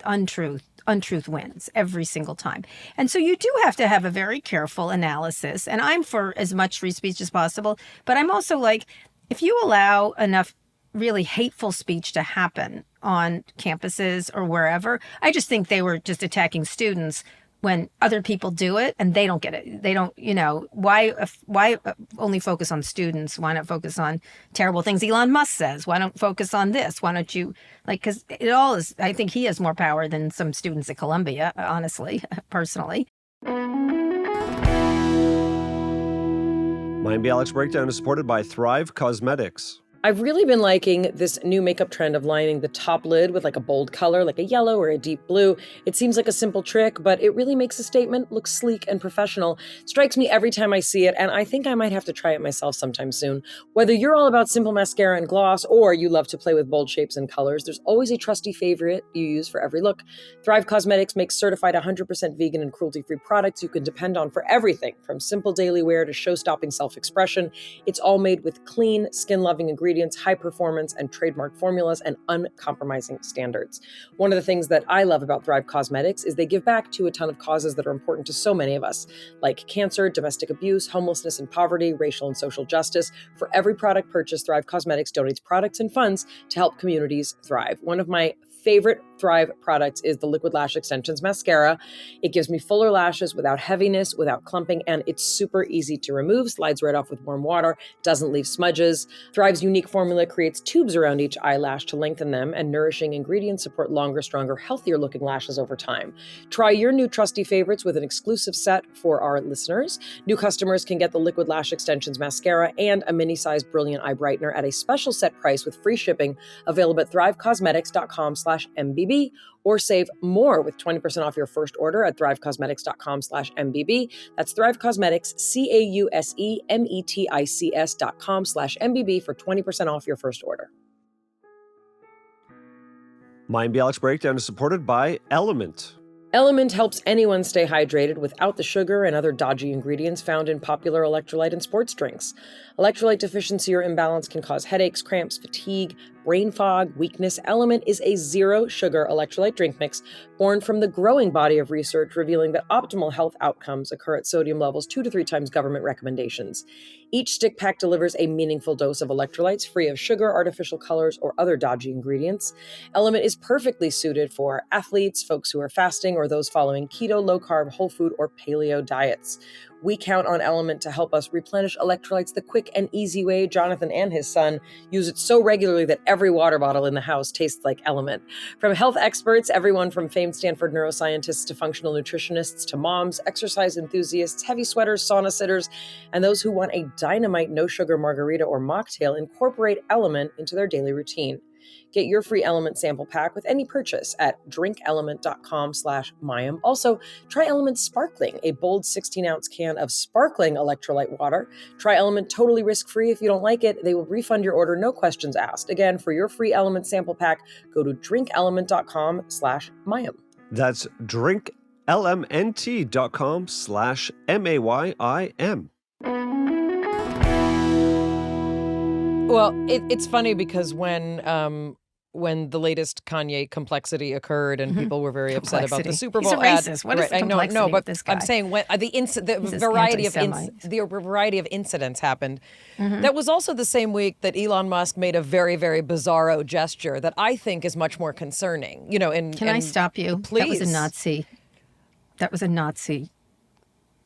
untruth wins every single time. And so you do have to have a very careful analysis. And I'm for as much free speech as possible. But I'm also like, if you allow enough really hateful speech to happen on campuses or wherever, I just think they were just attacking students when other people do it and they don't get it. They don't, why only focus on students? Why not focus on terrible things Elon Musk says? Why don't focus on this? Why don't you, because it all is, I think he has more power than some students at Columbia, honestly, personally.
Mayim Bialik's breakdown is supported by Thrive Causemetics.
I've really been liking this new makeup trend of lining the top lid with like a bold color, like a yellow or a deep blue. It seems like a simple trick, but it really makes a statement, looks sleek and professional. Strikes me every time I see it, and I think I might have to try it myself sometime soon. Whether you're all about simple mascara and gloss, or you love to play with bold shapes and colors, there's always a trusty favorite you use for every look. Thrive Causemetics makes certified 100% vegan and cruelty-free products you can depend on for everything, from simple daily wear to show-stopping self-expression. It's all made with clean, skin-loving ingredients, high performance and trademark formulas, and uncompromising standards. One of the things that I love about Thrive Causemetics is they give back to a ton of causes that are important to so many of us, like cancer, domestic abuse, homelessness and poverty, racial and social justice. For every product purchased, Thrive Causemetics donates products and funds to help communities thrive. One of my favorite Thrive products is the Liquid Lash Extensions Mascara. It gives me fuller lashes without heaviness, without clumping, and it's super easy to remove, slides right off with warm water, doesn't leave smudges. Thrive's unique formula creates tubes around each eyelash to lengthen them, and nourishing ingredients support longer, stronger, healthier looking lashes over time. Try your new trusty favorites with an exclusive set for our listeners. New customers can get the Liquid Lash Extensions Mascara and a mini-sized Brilliant Eye Brightener at a special set price with free shipping, available at thrivecausemetics.com/MBB, or save more with 20% off your first order at thrivecausemetics.com/MBB. That's Thrive Causemetics, CAUSEMETICS.com/MBB for 20% off your first order.
Mayim Bialik's breakdown is supported by Element.
Element helps anyone stay hydrated without the sugar and other dodgy ingredients found in popular electrolyte and sports drinks. Electrolyte deficiency or imbalance can cause headaches, cramps, fatigue, brain fog, weakness. Element is a zero-sugar electrolyte drink mix born from the growing body of research revealing that optimal health outcomes occur at sodium levels 2 to 3 times government recommendations. Each stick pack delivers a meaningful dose of electrolytes free of sugar, artificial colors, or other dodgy ingredients. Element is perfectly suited for athletes, folks who are fasting, or those following keto, low-carb, whole food, or paleo diets. We count on Element to help us replenish electrolytes the quick and easy way. Jonathan and his son use it so regularly that every water bottle in the house tastes like Element. From health experts, everyone from famed Stanford neuroscientists to functional nutritionists to moms, exercise enthusiasts, heavy sweaters, sauna sitters, and those who want a dynamite no-sugar margarita or mocktail, incorporate Element into their daily routine. Get your free Element sample pack with any purchase at drinkelement.com/Mayim. Also, try Element Sparkling, a bold 16-ounce can of sparkling electrolyte water. Try Element totally risk-free. If you don't like it, they will refund your order, no questions asked. Again, for your free Element sample pack, go to drinkelement.com/Mayim.
That's drinklmnt.com/MAYIM.
Well, it's funny because when the latest Kanye complexity occurred and people were very upset about the Super Bowl
ad. He's a racist. What is the complexity with this guy?
I'm saying when the variety of incidents happened. That was also the same week that Elon Musk made a very, very bizarro gesture that I think is much more concerning.
Can I stop you?
Please.
That was a Nazi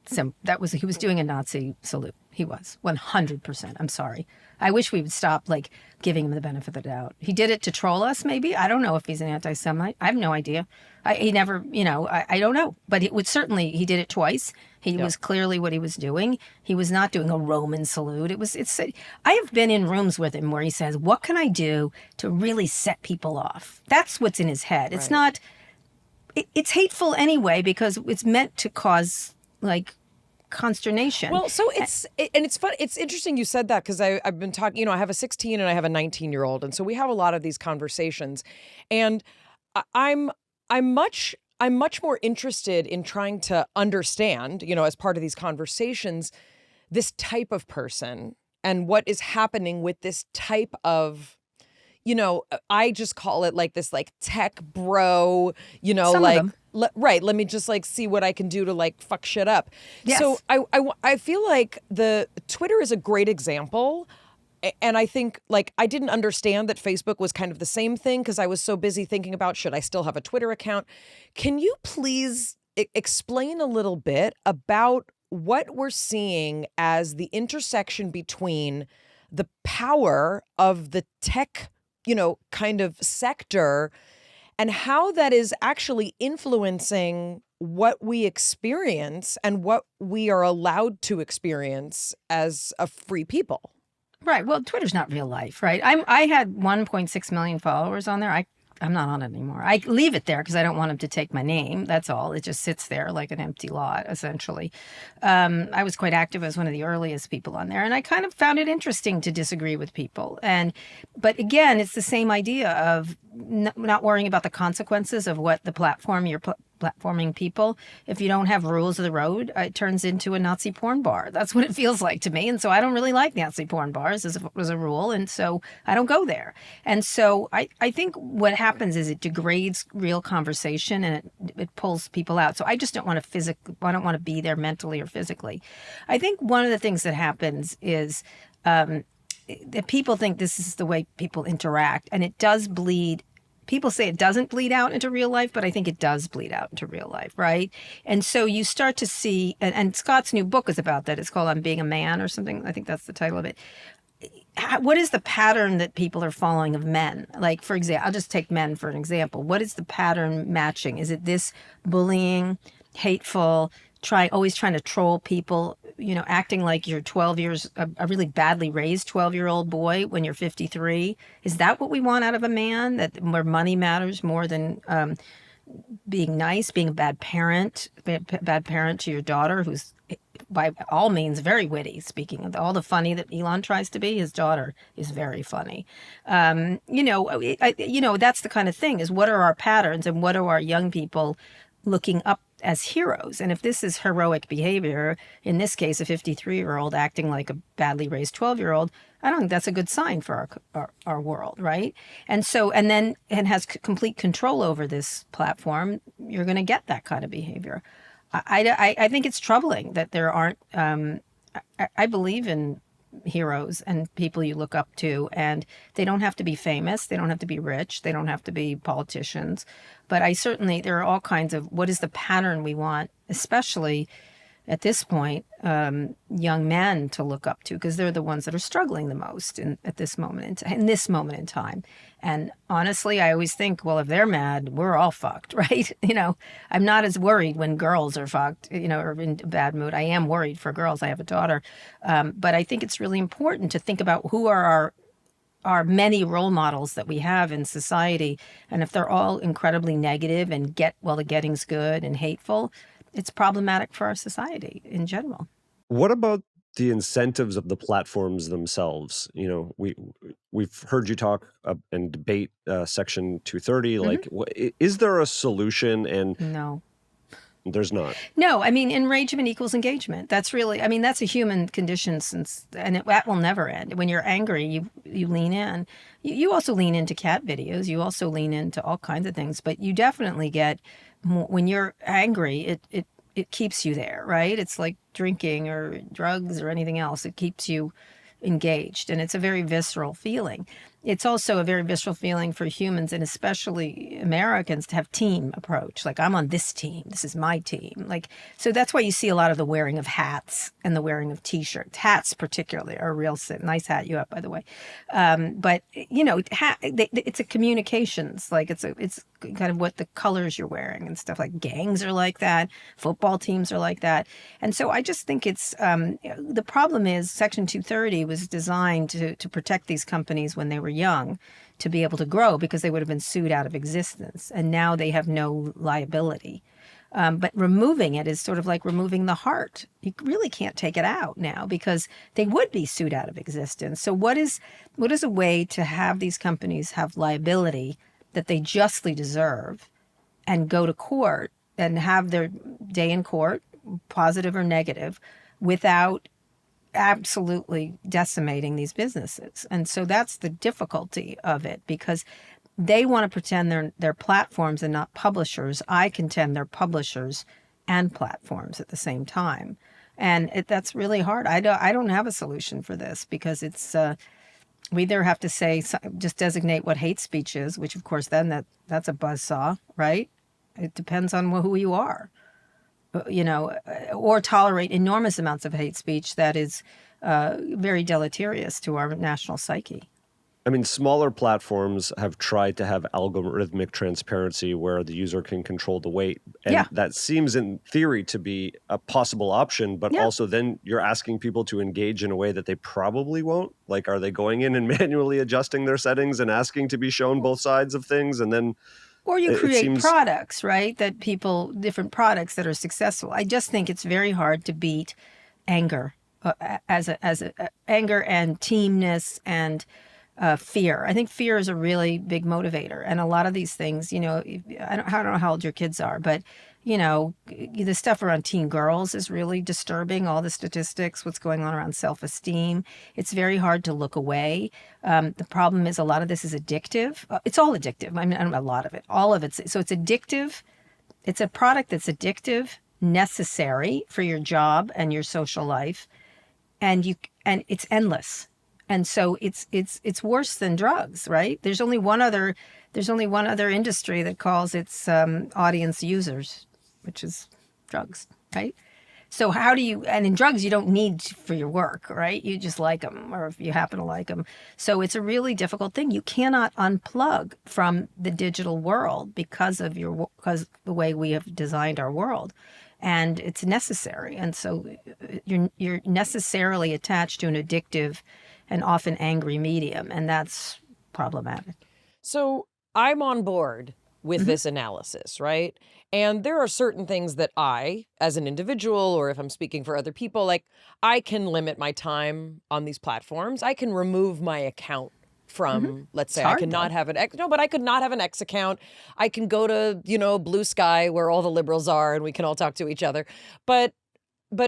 he was doing a Nazi salute. He was 100%. I'm sorry. I wish we would stop giving him the benefit of the doubt. He did it to troll us, maybe. I don't know if he's an anti-Semite. I have no idea. He never, I don't know. But he did it twice. He was clearly what he was doing. He was not doing a Roman salute. I have been in rooms with him where he says, what can I do to really set people off? That's what's in his head. It's not, it's hateful anyway, because it's meant to cause consternation.
Well, so it's fun. It's interesting you said that, because I've been talking, I have a 16 and I have a 19-year-old. And so we have a lot of these conversations, and I'm much more interested in trying to understand, as part of these conversations, this type of person and what is happening with this type of, I just call it this tech bro,
Some of them.
Right. Let me just see what I can do to fuck shit up.
Yes.
So I feel like the Twitter is a great example. And I think I didn't understand that Facebook was kind of the same thing, because I was so busy thinking about, should I still have a Twitter account? Can you please explain a little bit about what we're seeing as the intersection between the power of the tech, kind of sector, and how that is actually influencing what we experience and what we are allowed to experience as a free people?
Right. Well, Twitter's not real life, right? I had 1.6 million followers on there. I'm not on it anymore. I leave it there because I don't want them to take my name. That's all. It just sits there like an empty lot, essentially. I was quite active as one of the earliest people on there, and I kind of found it interesting to disagree with people. But again, it's the same idea of not worrying about the consequences of what the platform you're platforming people. If you don't have rules of the road, it turns into a Nazi porn bar. That's what it feels like to me. And so I don't really like Nazi porn bars as a rule. And so I don't go there. And so I think what happens is it degrades real conversation, and it pulls people out. So I just don't want to be there mentally or physically. I think one of the things that happens is that people think this is the way people interact, and it does bleed. People say it doesn't bleed out into real life, but I think it does bleed out into real life, right? And so you start to see, and Scott's new book is about that. It's called I'm Being a Man or something. I think that's the title of it. What is the pattern that people are following of men? For example, I'll just take men for an example. What is the pattern matching? Is it this bullying, hateful, always trying to troll people, acting like you're 12 years, a really badly raised 12-year-old boy when you're 53? Is that what we want out of a man? Where money matters more than being nice, being a bad parent to your daughter, who's by all means very witty. Speaking of all the funny that Elon tries to be, his daughter is very funny. That's the kind of thing, is what are our patterns and what are our young people looking up as heroes? And if this is heroic behavior, in this case, a 53-year-old acting like a badly raised 12-year-old, I don't think that's a good sign for our world, right? And has complete control over this platform, you're going to get that kind of behavior. I think it's troubling that there aren't, I believe in heroes and people you look up to, and they don't have to be famous, they don't have to be rich, they don't have to be politicians, but there are all kinds of, what is the pattern we want, especially at this point, young men to look up to, because they're the ones that are struggling the most in this moment in time. And honestly, I always think, well, if they're mad, we're all fucked, right? I'm not as worried when girls are fucked, or in a bad mood. I am worried for girls. I have a daughter. But I think it's really important to think about who are our many role models that we have in society. And if they're all incredibly negative and the getting's good and hateful, it's problematic for our society in general.
What about the incentives of the platforms themselves? We've heard you talk and debate Section 230.
Mm-hmm.
Is there a solution? And
no,
there's not.
No, enragement equals engagement. That's really, that's a human condition that will never end. When you're angry, you lean in. You also lean into cat videos. You also lean into all kinds of things. But you definitely get more, when you're angry, it keeps you there, right? It's like drinking or drugs or anything else. It keeps you engaged, and it's a very visceral feeling. it's also a very visceral feeling for humans, and especially Americans, to have team approach. Like, I'm on this team. This is my team. Like, so that's why you see a lot of the wearing of hats and the wearing of T-shirts. Hats particularly are a real sin. Nice hat you have, by the way. But you know, it's a communications. Like, it's kind of what the colors you're wearing and stuff. Like, gangs are like that. Football teams are like that. And so I just think it's the problem is Section 230 was designed to protect these companies when they were young, to be able to grow, because they would have been sued out of existence. And now they have no liability. But removing it is sort of like removing the heart. You really can't take it out now, because they would be sued out of existence. So what is a way to have these companies have liability that they justly deserve, and go to court and have their day in court, positive or negative, without absolutely decimating these businesses? And so that's the difficulty of it, because they want to pretend they're platforms and not publishers. I contend they're publishers and platforms at the same time. And that's really hard. I don't have a solution for this, because it's we either have to say, just designate what hate speech is, which of course then that's a buzzsaw, right? It depends on who you are. You know, or tolerate enormous amounts of hate speech that is very deleterious to our national psyche.
I mean, smaller platforms have tried to have algorithmic transparency where the user can control the weight. And that seems in theory to be a possible option, but also then you're asking people to engage in a way that they probably won't. Like, are they going in and manually adjusting their settings and asking to be shown both sides of things? And then
or you create products, right? That different products that are successful. I just think it's very hard to beat anger, anger and teamness and fear. I think fear is a really big motivator, and a lot of these things, you know, I don't know how old your kids are, but you know, the stuff around teen girls is really disturbing. All the statistics, what's going on around self-esteem. It's very hard to look away. The problem is a lot of this is addictive. It's all addictive. I mean, a lot of it, all of it. So it's addictive. It's a product that's addictive, necessary for your job and your social life, and it's endless. And so it's worse than drugs, right? There's only one other industry that calls its audience users, which is drugs, right? So how do you, and in drugs, you don't need for your work, right? You just like them, or if you happen to like them. So it's a really difficult thing. You cannot unplug from the digital world because the way we have designed our world. And it's necessary. And so you're necessarily attached to an addictive and often angry medium, and that's problematic.
So I'm on board with this analysis, right? And there are certain things that I, as an individual, or if I'm speaking for other people, like, I can limit my time on these platforms. I can remove my account from, let's say, I cannot have an X. No, but I could not have an X account. I can go to, you know, Blue Sky where all the liberals are and we can all talk to each other. But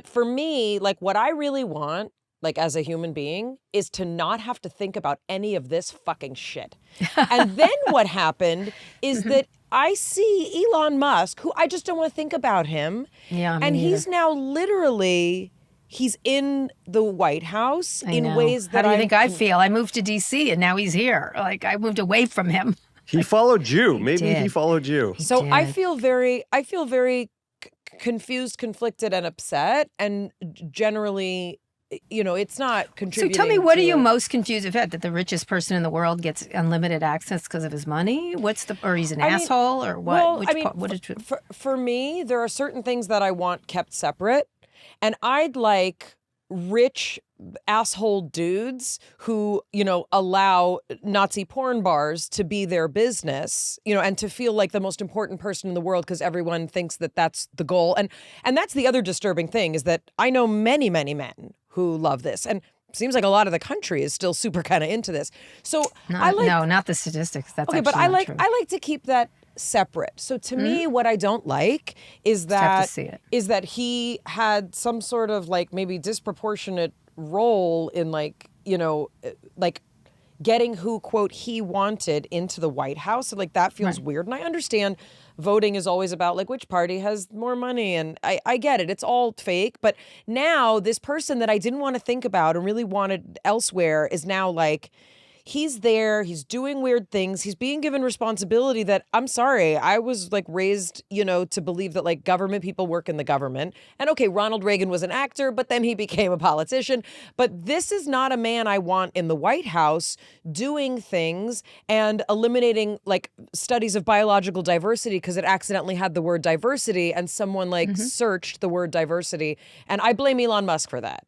for me, like, what I really want, like, as a human being, is to not have to think about any of this fucking shit. And then what happened is that I see Elon Musk, who I just don't want to think about him.
Yeah,
and he's now literally, he's in the White House in ways that
How do you think I feel? I moved to D.C. and now he's here. Like, I moved away from him.
He followed you. Maybe he followed you.
So I feel very confused, conflicted, and upset, and generally, you know, it's not contributing.
So tell me, what are you most confused about? That the richest person in the world gets unlimited access because of his money? Or he's an asshole, or what?
Well, what is true? For me, there are certain things that I want kept separate, and I'd like rich asshole dudes who, you know, allow Nazi porn bars to be their business, you know, and to feel like the most important person in the world because everyone thinks that that's the goal. And that's the other disturbing thing, is that I know many, many men who love this, and seems like a lot of the country is still super kind of into this. So
not the statistics. That's
okay, but I like to keep that separate. So to me, what I don't like is that he had some sort of like maybe disproportionate role in, like, you know, like getting who, quote, he wanted into the White House. And like, that feels weird. And I understand voting is always about like which party has more money. And I get it. It's all fake. But now this person that I didn't want to think about and really wanted elsewhere is now like, he's there, he's doing weird things, he's being given responsibility that, I'm sorry, I was like raised, to believe that like government people work in the government. And okay, Ronald Reagan was an actor, but then he became a politician. But this is not a man I want in the White House doing things and eliminating like studies of biological diversity because it accidentally had the word diversity and someone like searched the word diversity. And I blame Elon Musk for that,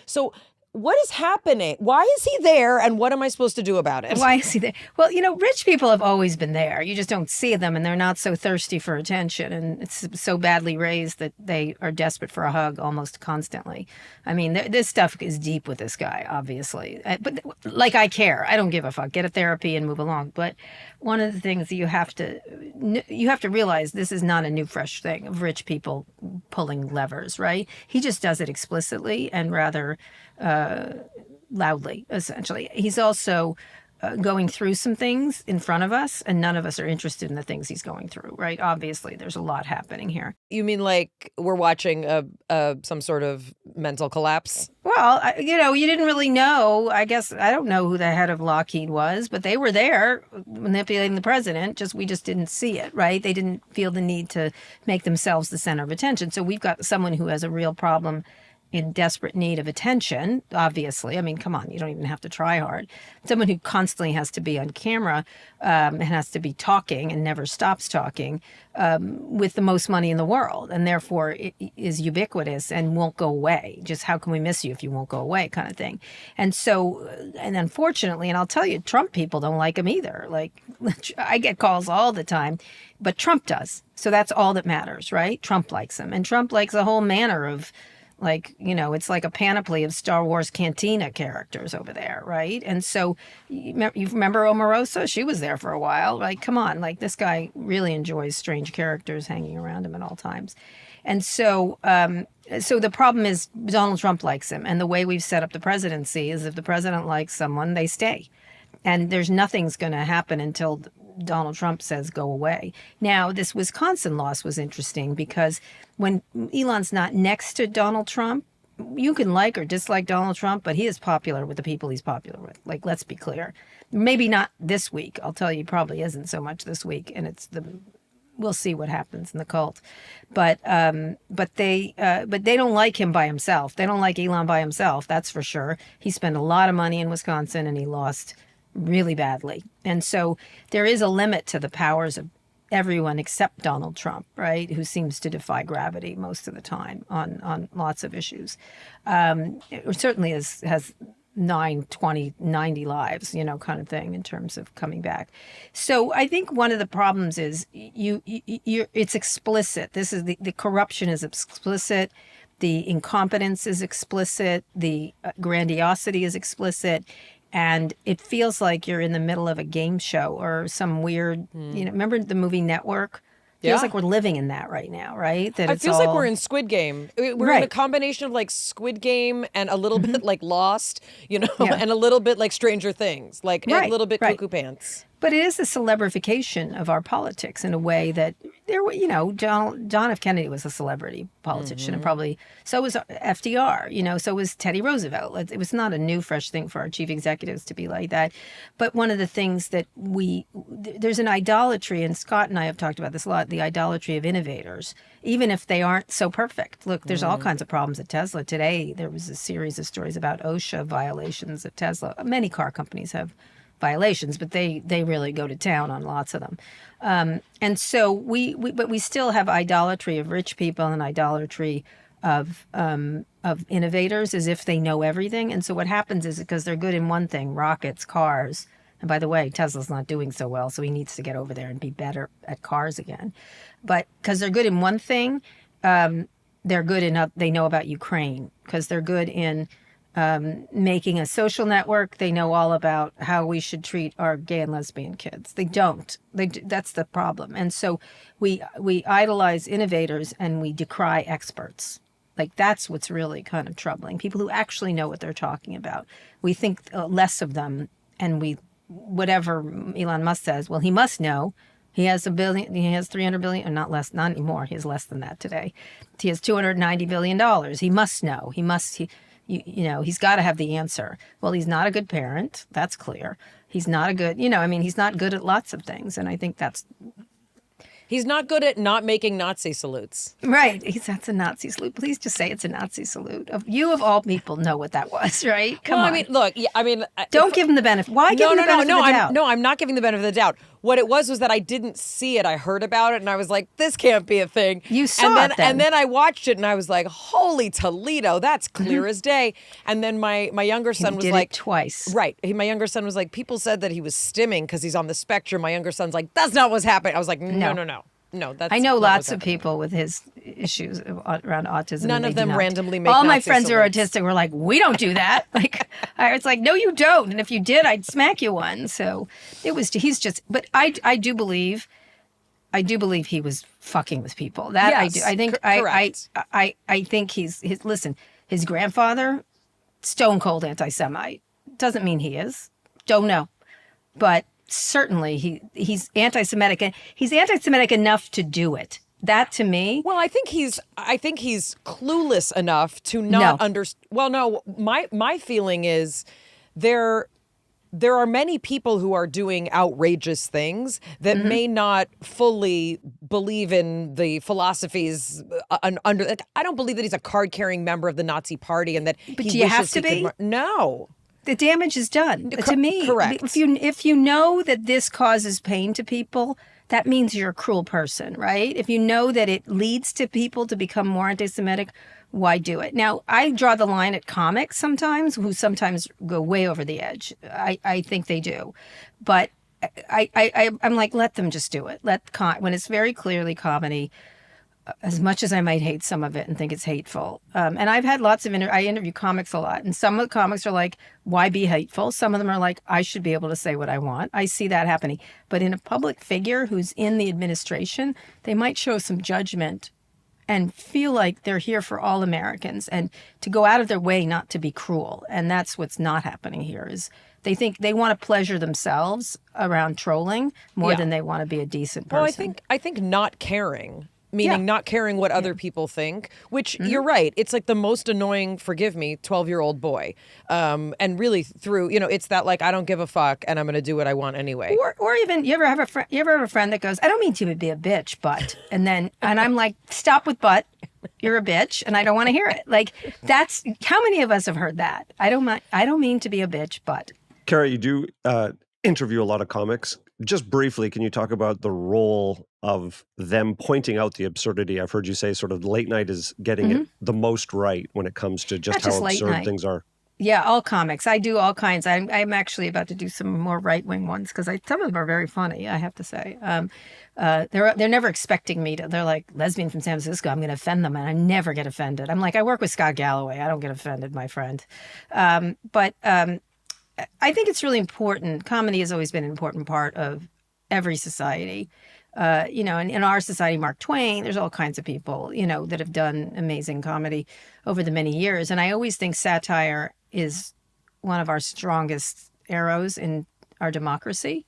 So what is happening? Why is he there? And what am I supposed to do about it?
Why is he there? Well, rich people have always been there. You just don't see them, and they're not so thirsty for attention. And it's so badly raised that they are desperate for a hug almost constantly. I mean, this stuff is deep with this guy, obviously. But like, I care. I don't give a fuck. Get a therapy and move along. But one of the things that you have to realize, this is not a new, fresh thing of rich people pulling levers, right? He just does it explicitly and rather loudly, essentially. He's also going through some things in front of us, and none of us are interested in the things he's going through, right? Obviously, there's a lot happening here.
You mean like we're watching some sort of mental collapse?
Well, you didn't really know. I guess I don't know who the head of Lockheed was, but they were there manipulating the president. We just didn't see it, right? They didn't feel the need to make themselves the center of attention. So we've got someone who has a real problem in desperate need of attention, obviously. I mean, come on, you don't even have to try hard. Someone who constantly has to be on camera and has to be talking and never stops talking with the most money in the world, and therefore it is ubiquitous and won't go away. Just how can we miss you if you won't go away, kind of thing. And so, and unfortunately, and I'll tell you, Trump people don't like him either. Like, I get calls all the time, but Trump does. So that's all that matters, right? Trump likes him. And Trump likes a whole manner of, like, it's like a panoply of Star Wars Cantina characters over there, right? And so you remember Omarosa? She was there for a while. Like, come on, like, this guy really enjoys strange characters hanging around him at all times. And so so the problem is Donald Trump likes him. And the way we've set up the presidency is if the president likes someone, they stay. And there's nothing's going to happen until Donald Trump says go away. Now, this Wisconsin loss was interesting because when Elon's not next to Donald Trump, you can like or dislike Donald Trump, but he is popular with the people he's popular with. Like, let's be clear. Maybe not this week. I'll tell you, probably isn't so much this week. And we'll see what happens in the cult. But they don't like him by himself. They don't like Elon by himself. That's for sure. He spent a lot of money in Wisconsin and he lost really badly. And so there is a limit to the powers of everyone except Donald Trump, right, who seems to defy gravity most of the time on lots of issues. It certainly has 9, 20, 90 lives, kind of thing in terms of coming back. So I think one of the problems is it's explicit. This is the corruption is explicit. The incompetence is explicit. The grandiosity is explicit. And it feels like you're in the middle of a game show or some weird, remember the movie Network? Feels like we're living in that right now, right? That
it feels like we're in Squid Game. We're in a combination of like Squid Game and a little bit like Lost, and a little bit like Stranger Things, like a little bit Cuckoo Pants.
But it is a celebrification of our politics in a way that there were, John F. Kennedy was a celebrity politician, and probably so was FDR, so was Teddy Roosevelt. It was not a new, fresh thing for our chief executives to be like that. But one of the things that there's an idolatry, and Scott and I have talked about this a lot, the idolatry of innovators, even if they aren't so perfect. Look, there's all kinds of problems at Tesla. Today, there was a series of stories about OSHA violations at Tesla. Many car companies have violations, but they really go to town on lots of them. And so but we still have idolatry of rich people and idolatry of innovators as if they know everything. And so what happens is because they're good in one thing, rockets, cars. And by the way, Tesla's not doing so well, so he needs to get over there and be better at cars again. But because they're good in one thing, they're good in they know about Ukraine. Because they're good in making a social network, they know all about how we should treat our gay and lesbian kids. They don't. That's the problem. And so we idolize innovators and we decry experts. Like, that's what's really kind of troubling. People who actually know what they're talking about. We think less of them, and whatever Elon Musk says, well, he must know. He has $1 billion. He has 300 billion, or not less, not anymore. He has less than that today. He has $290 billion. He must know. He's got to have the answer. Well, he's not a good parent. That's clear. He's not a good, he's not good at lots of things. And I think
he's not good at not making Nazi salutes.
right. That's a Nazi salute. Please just say it's a Nazi salute. You of all people know what that was, right? Come on.
I mean, look,
Don't give him the benefit. Why give him the benefit of the doubt?
I'm not giving the benefit of the doubt. What it was that I didn't see it. I heard about it and I was like, this can't be a thing.
You saw it then.
And then I watched it and I was like, holy Toledo, that's clear as day. And then my younger son was like,
twice.
Right. My younger son was like, people said that he was stimming because he's on the spectrum. My younger son's like, that's not what's happening. I was like, no. No, that's
I know
not
lots
what's
of
happening.
people with his issues around autism.
None of them randomly make
all my
Nazi
friends who are
salutes.
autistic were like, we don't do that. Like, I was like, no, you don't. And if you did, I'd smack you one. So he's just, but I do believe he was fucking with people. That
Yes,
I do. I think,
correct.
I think listen, his grandfather, stone cold anti-Semite. Doesn't mean he is. Don't know. But certainly he's anti-Semitic, and he's anti-Semitic enough to do it. That to me.
Well, I think he's clueless enough to not understand. Well, no, my feeling is there are many people who are doing outrageous things that may not fully believe in the philosophies under. I don't believe that he's a card-carrying member of the Nazi Party and that.
But
he
do you have
wishes
to
he
be?
could No.
The damage is done. To me,
correct.
If you know that this causes pain to people, that means you're a cruel person, right? If you know that it leads to people to become more anti-Semitic, why do it? Now, I draw the line at comics sometimes, who sometimes go way over the edge. I think they do, but I'm like, let them just do it. When it's very clearly comedy. As much as I might hate some of it and think it's hateful. And I've had lots of I interview comics a lot. And some of the comics are like, why be hateful? Some of them are like, I should be able to say what I want. I see that happening. But in a public figure who's in the administration, they might show some judgment and feel like they're here for all Americans and to go out of their way not to be cruel. And that's what's not happening here is they think they want to pleasure themselves around trolling more than they want to be a decent person.
Well, I think not caring. Meaning not caring what other people think, which you're right. It's like the most annoying, forgive me, 12-year-old boy. And really through, it's that like, I don't give a fuck and I'm going to do what I want anyway.
Or even, you ever have a friend that goes, I don't mean to be a bitch, but, and I'm like, stop with but, you're a bitch and I don't want to hear it. Like that's, how many of us have heard that? I don't mean to be a bitch, but.
Kara, you do interview a lot of comics. Just briefly, can you talk about the role of them pointing out the absurdity? I've heard you say sort of late night is getting it the most right when it comes to just how absurd things are.
Yeah, all comics. I do all kinds. I'm actually about to do some more right-wing ones because some of them are very funny, I have to say. They're never expecting me to. They're like, lesbian from San Francisco, I'm going to offend them, and I never get offended. I'm like, I work with Scott Galloway. I don't get offended, my friend. But I think it's really important. Comedy has always been an important part of every society. And in our society, Mark Twain, there's all kinds of people, that have done amazing comedy over the many years. And I always think satire is one of our strongest arrows in our democracy.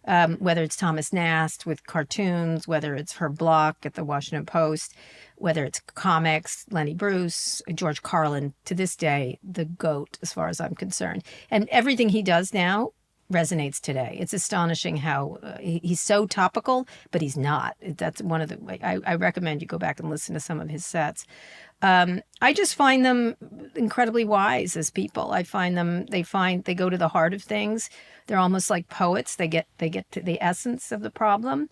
Whether it's Thomas Nast with cartoons, whether it's Herb Block at the Washington Post, whether it's comics, Lenny Bruce, George Carlin, to this day, the GOAT as far as I'm concerned. And everything he does now resonates today. It's astonishing how he's so topical, but he's not. That's one of the, I recommend you go back and listen to some of his sets. I just find them incredibly wise as people. I find them, they go to the heart of things. They're almost like poets. They get to the essence of the problem.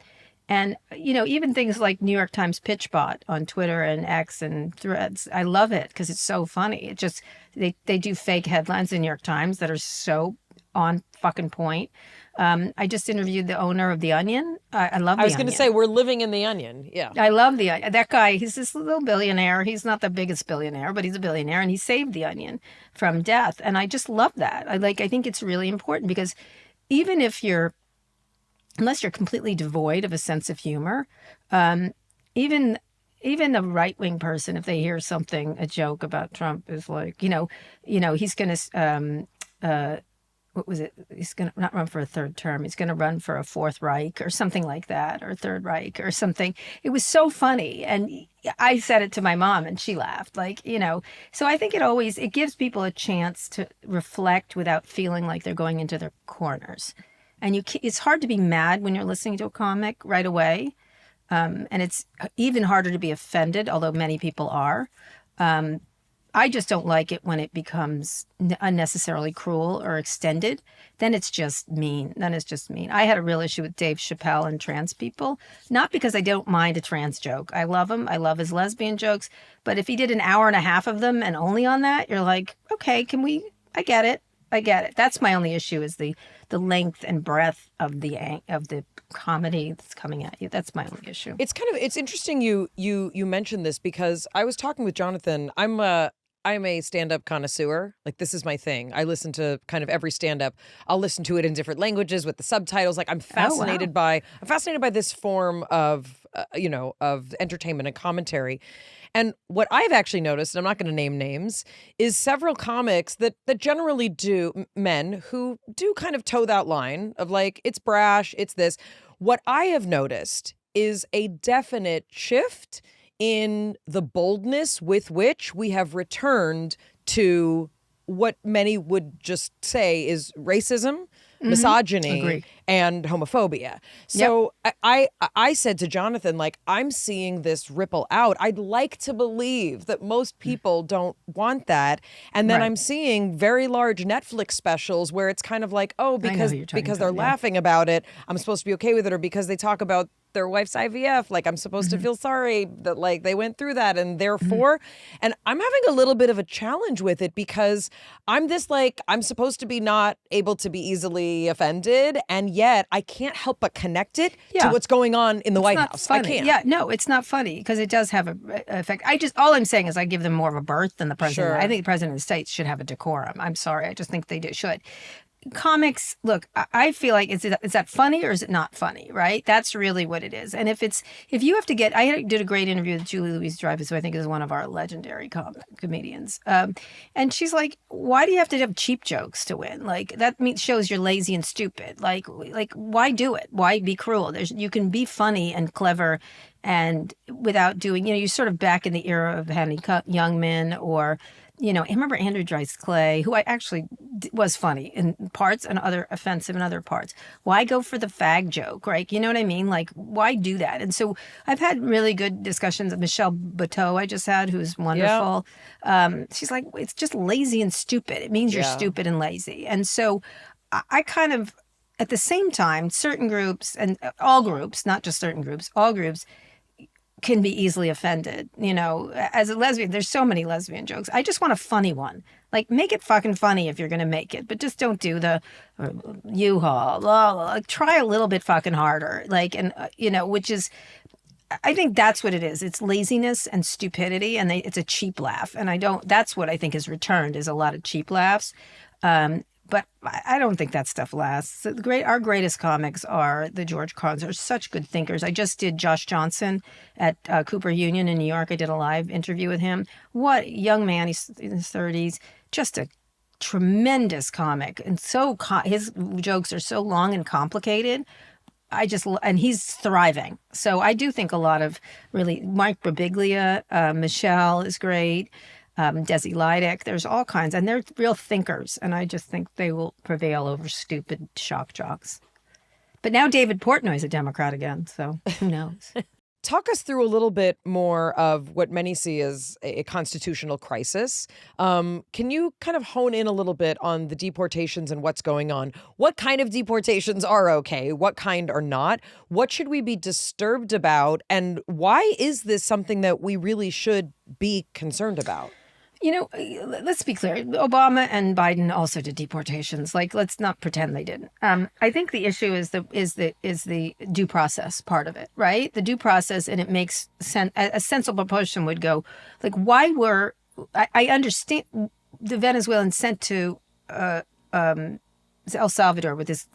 And, even things like New York Times PitchBot on Twitter and X and Threads, I love it because it's so funny. It just, they do fake headlines in New York Times that are so on fucking point. I just interviewed the owner of The Onion. I love The Onion.
I was going to say, we're living in The Onion. Yeah.
I love The Onion. That guy, he's this little billionaire. He's not the biggest billionaire, but he's a billionaire, and he saved The Onion from death. And I just love that. I think it's really important because even if unless you're completely devoid of a sense of humor, even a right-wing person, if they hear something, a joke about Trump is like, he's going to what was it? He's going to not run for a third term. He's going to run for a Fourth Reich or something like that, or Third Reich or something. It was so funny. And I said it to my mom and she laughed, like, so I think it gives people a chance to reflect without feeling like they're going into their corners. And it's hard to be mad when you're listening to a comic right away. And it's even harder to be offended, although many people are. I just don't like it when it becomes unnecessarily cruel or extended. Then it's just mean. I had a real issue with Dave Chappelle and trans people, not because I don't mind a trans joke. I love him. I love his lesbian jokes. But if he did an hour and a half of them and only on that, you're like, okay, I get it. That's my only issue, is the length and breadth of the comedy that's coming at you. That's my only issue.
It's interesting you mentioned this, because I was talking with Jonathan. I'm a stand-up connoisseur. Like, this is my thing. I listen to kind of every stand-up. I'll listen to it in different languages with the subtitles. Like, I'm fascinated by this form of of entertainment and commentary. And what I've actually noticed, and I'm not going to name names, is several comics that generally do, men who do kind of toe that line of like, it's brash, it's this. What I have noticed is a definite shift in the boldness with which we have returned to what many would just say is racism, misogyny,
Agree.
and homophobia. So I said to Jonathan, like, I'm seeing this ripple out. I'd like to believe that most people don't want that. And then I'm seeing very large Netflix specials where it's kind of like, oh, because they're laughing about it, I'm supposed to be okay with it, or because they talk about their wife's IVF, like, I'm supposed to feel sorry that, like, they went through that, and therefore, and I'm having a little bit of a challenge with it, because I'm supposed to be not able to be easily offended, and yet I can't help but connect it to what's going on in the White House.
Funny.
I can't.
Yeah, no, it's not funny, because it does have an effect. All I'm saying is I give them more of a berth than the president.
Sure.
I think the president of the States should have a decorum. I'm sorry. I just think they should. Comics, look, I feel like is that funny or is it not funny, right? That's really what it is. And if you have to I did a great interview with Julie Louis-Dreyfus, who I think is one of our legendary comedians. And she's like, why do you have to have cheap jokes to win? Like, that shows you're lazy and stupid. Like why do it? Why be cruel? You can be funny and clever and without doing, you sort of back in the era of Henny Youngman, or I remember Andrew Dice Clay, who I actually was funny in parts and offensive in other parts. Why go for the fag joke, right? You know what I mean? Like, why do that? And so I've had really good discussions with Michelle Bateau, I just had, who's wonderful. She's like, it's just lazy and stupid. It means you're stupid and lazy. And so I kind of, at the same time, certain groups, and all groups, not just certain groups, all groups, can be easily offended. As a lesbian, there's so many lesbian jokes. I just want a funny one. Like, make it fucking funny if you're going to make it, but just don't do the U-Haul. Like, try a little bit fucking harder. Like, and which is, I think that's what it is. It's laziness and stupidity, and it's a cheap laugh. And that's what I think has returned, is a lot of cheap laughs. But I don't think that stuff lasts. Our greatest comics are the George Carlins. They're such good thinkers. I just did Josh Johnson at Cooper Union in New York. I did a live interview with him. What a young man. He's in his 30s. Just a tremendous comic. And his jokes are so long and complicated. And he's thriving. So I do think a lot of really, Mike Birbiglia, Michelle is great. Desi Lydic, there's all kinds, and they're real thinkers, and I just think they will prevail over stupid shock jocks. But now David Portnoy is a Democrat again, so who knows?
Talk us through a little bit more of what many see as a constitutional crisis. Can you kind of hone in a little bit on the deportations and what's going on? What kind of deportations are okay? What kind are not? What should we be disturbed about? And why is this something that we really should be concerned about?
Let's be clear. Obama and Biden also did deportations. Like, let's not pretend they didn't. I think the issue is the due process part of it, right? The due process, and it makes sense. A sensible person would go, like, why were I understand the Venezuelans sent to El Salvador with this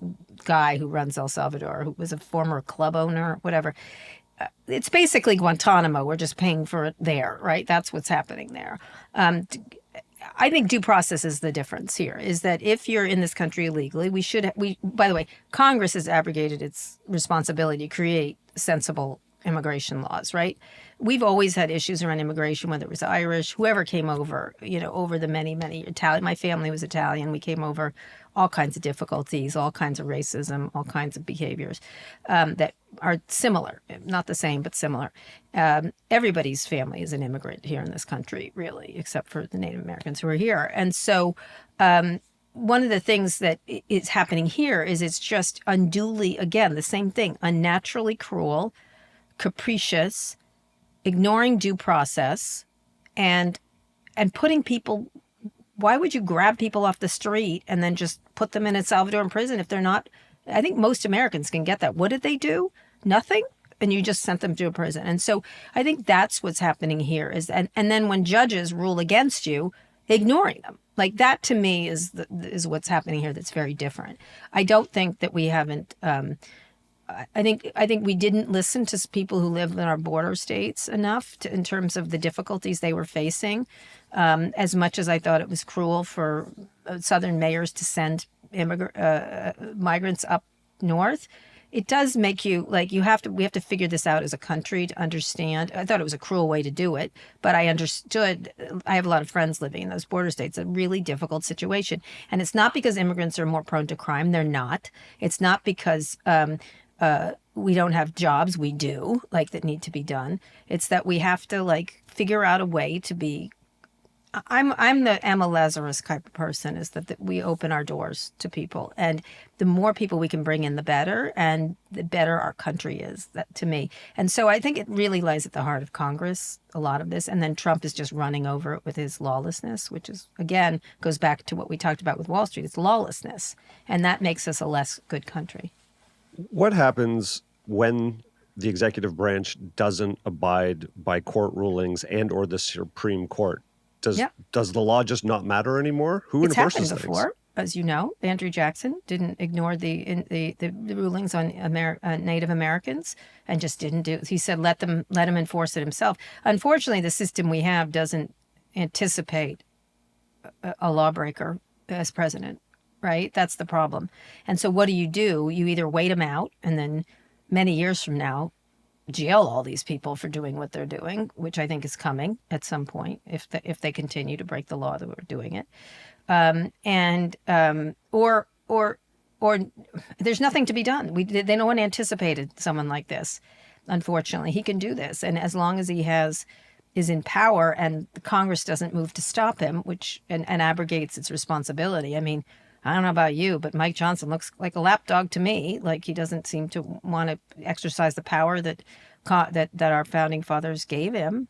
guy who runs El Salvador, who was a former club owner, whatever. It's basically Guantanamo. We're just paying for it there, right? That's what's happening there. I think due process is the difference here, is that if you're in this country illegally, by the way, Congress has abrogated its responsibility to create sensible immigration laws, right? We've always had issues around immigration, whether it was Irish, whoever came over, over the many, many Italian. My family was Italian. We came over, all kinds of difficulties, all kinds of racism, all kinds of behaviors that are similar, not the same, but similar. Everybody's family is an immigrant here in this country, really, except for the Native Americans who are here. And so one of the things that is happening here is it's just unduly, again, the same thing, unnaturally cruel, capricious, ignoring due process, and putting people. Why would you grab people off the street and then just put them in El Salvadoran prison if they're not? I think most Americans can get that. What did they do? Nothing. And you just sent them to a prison. And so I think that's what's happening here and then when judges rule against you, ignoring them. Like that to me is what's happening here. That's very different. I don't think that we haven't. I think we didn't listen to people who live in our border states enough in terms of the difficulties they were facing. As much as I thought it was cruel for Southern mayors to send migrants up north, it does make you we have to figure this out as a country to understand. I thought it was a cruel way to do it, but I understood. I have a lot of friends living in those border states. A really difficult situation, and it's not because immigrants are more prone to crime. They're not. It's not because we don't have jobs. We do, that need to be done. It's that we have to figure out a way to be. I'm the Emma Lazarus type of person, is that we open our doors to people, and the more people we can bring in, the better, and the better our country is, that to me. And so I think it really lies at the heart of Congress, a lot of this, and then Trump is just running over it with his lawlessness, which is, again, goes back to what we talked about with Wall Street. It's lawlessness, and that makes us a less good country.
What happens when the executive branch doesn't abide by court rulings and or the Supreme Court? Does the law just not matter anymore? Who enforces things? It's happened before,
as you know. Andrew Jackson didn't ignore the rulings on Native Americans and just didn't do. He said let him enforce it himself. Unfortunately, the system we have doesn't anticipate a lawbreaker as president. Right? That's the problem. And so what do? You either wait them out and then many years from now, jail all these people for doing what they're doing, which I think is coming at some point if they continue to break the law that we're doing it. Or there's nothing to be done. No one anticipated someone like this. Unfortunately, he can do this. And as long as he is in power and Congress doesn't move to stop him, and abrogates its responsibility. I mean, I don't know about you, but Mike Johnson looks like a lapdog to me. Like he doesn't seem to want to exercise the power that our founding fathers gave him.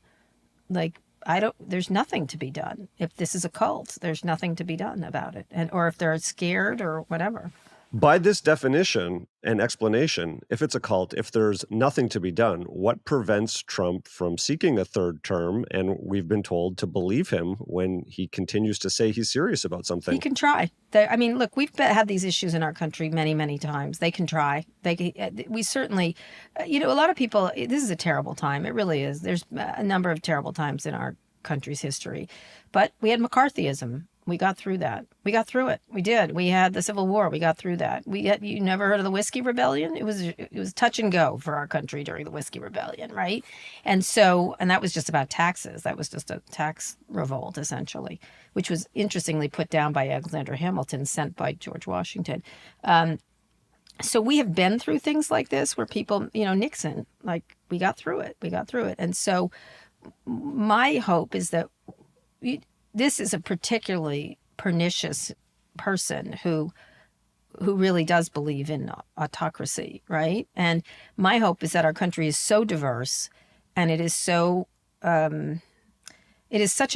There's nothing to be done. If this is a cult, there's nothing to be done about it. Or if they're scared or whatever.
By this definition and explanation, if it's a cult, if there's nothing to be done, what prevents Trump from seeking a third term? And we've been told to believe him when he continues to say he's serious about something. He
can try. Look, we've had these issues in our country many, many times. They can try. We certainly, a lot of people, this is a terrible time. It really is. There's a number of terrible times in our country's history. But we had McCarthyism. We got through that. We got through it. We did. We had the Civil War. We got through that. You never heard of the Whiskey Rebellion? It was touch and go for our country during the Whiskey Rebellion, right? And that was just about taxes. That was just a tax revolt, essentially, which was interestingly put down by Alexander Hamilton, sent by George Washington. So we have been through things like this where people, Nixon, we got through it. We got through it. And so my hope is that this is a particularly pernicious person who really does believe in autocracy, right? And my hope is that our country is so diverse, and it is such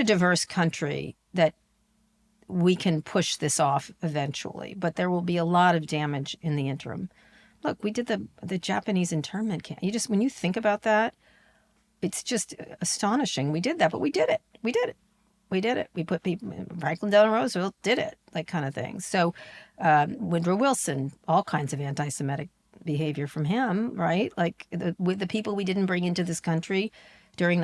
a diverse country that we can push this off eventually. But there will be a lot of damage in the interim. Look, we did the Japanese internment camp. When you think about that, it's just astonishing. We did that, but we did it. We did it. We did it. We put people, Franklin Delano Roosevelt did it, kind of thing. So Woodrow Wilson, all kinds of anti-Semitic behavior from him, right? The people we didn't bring into this country during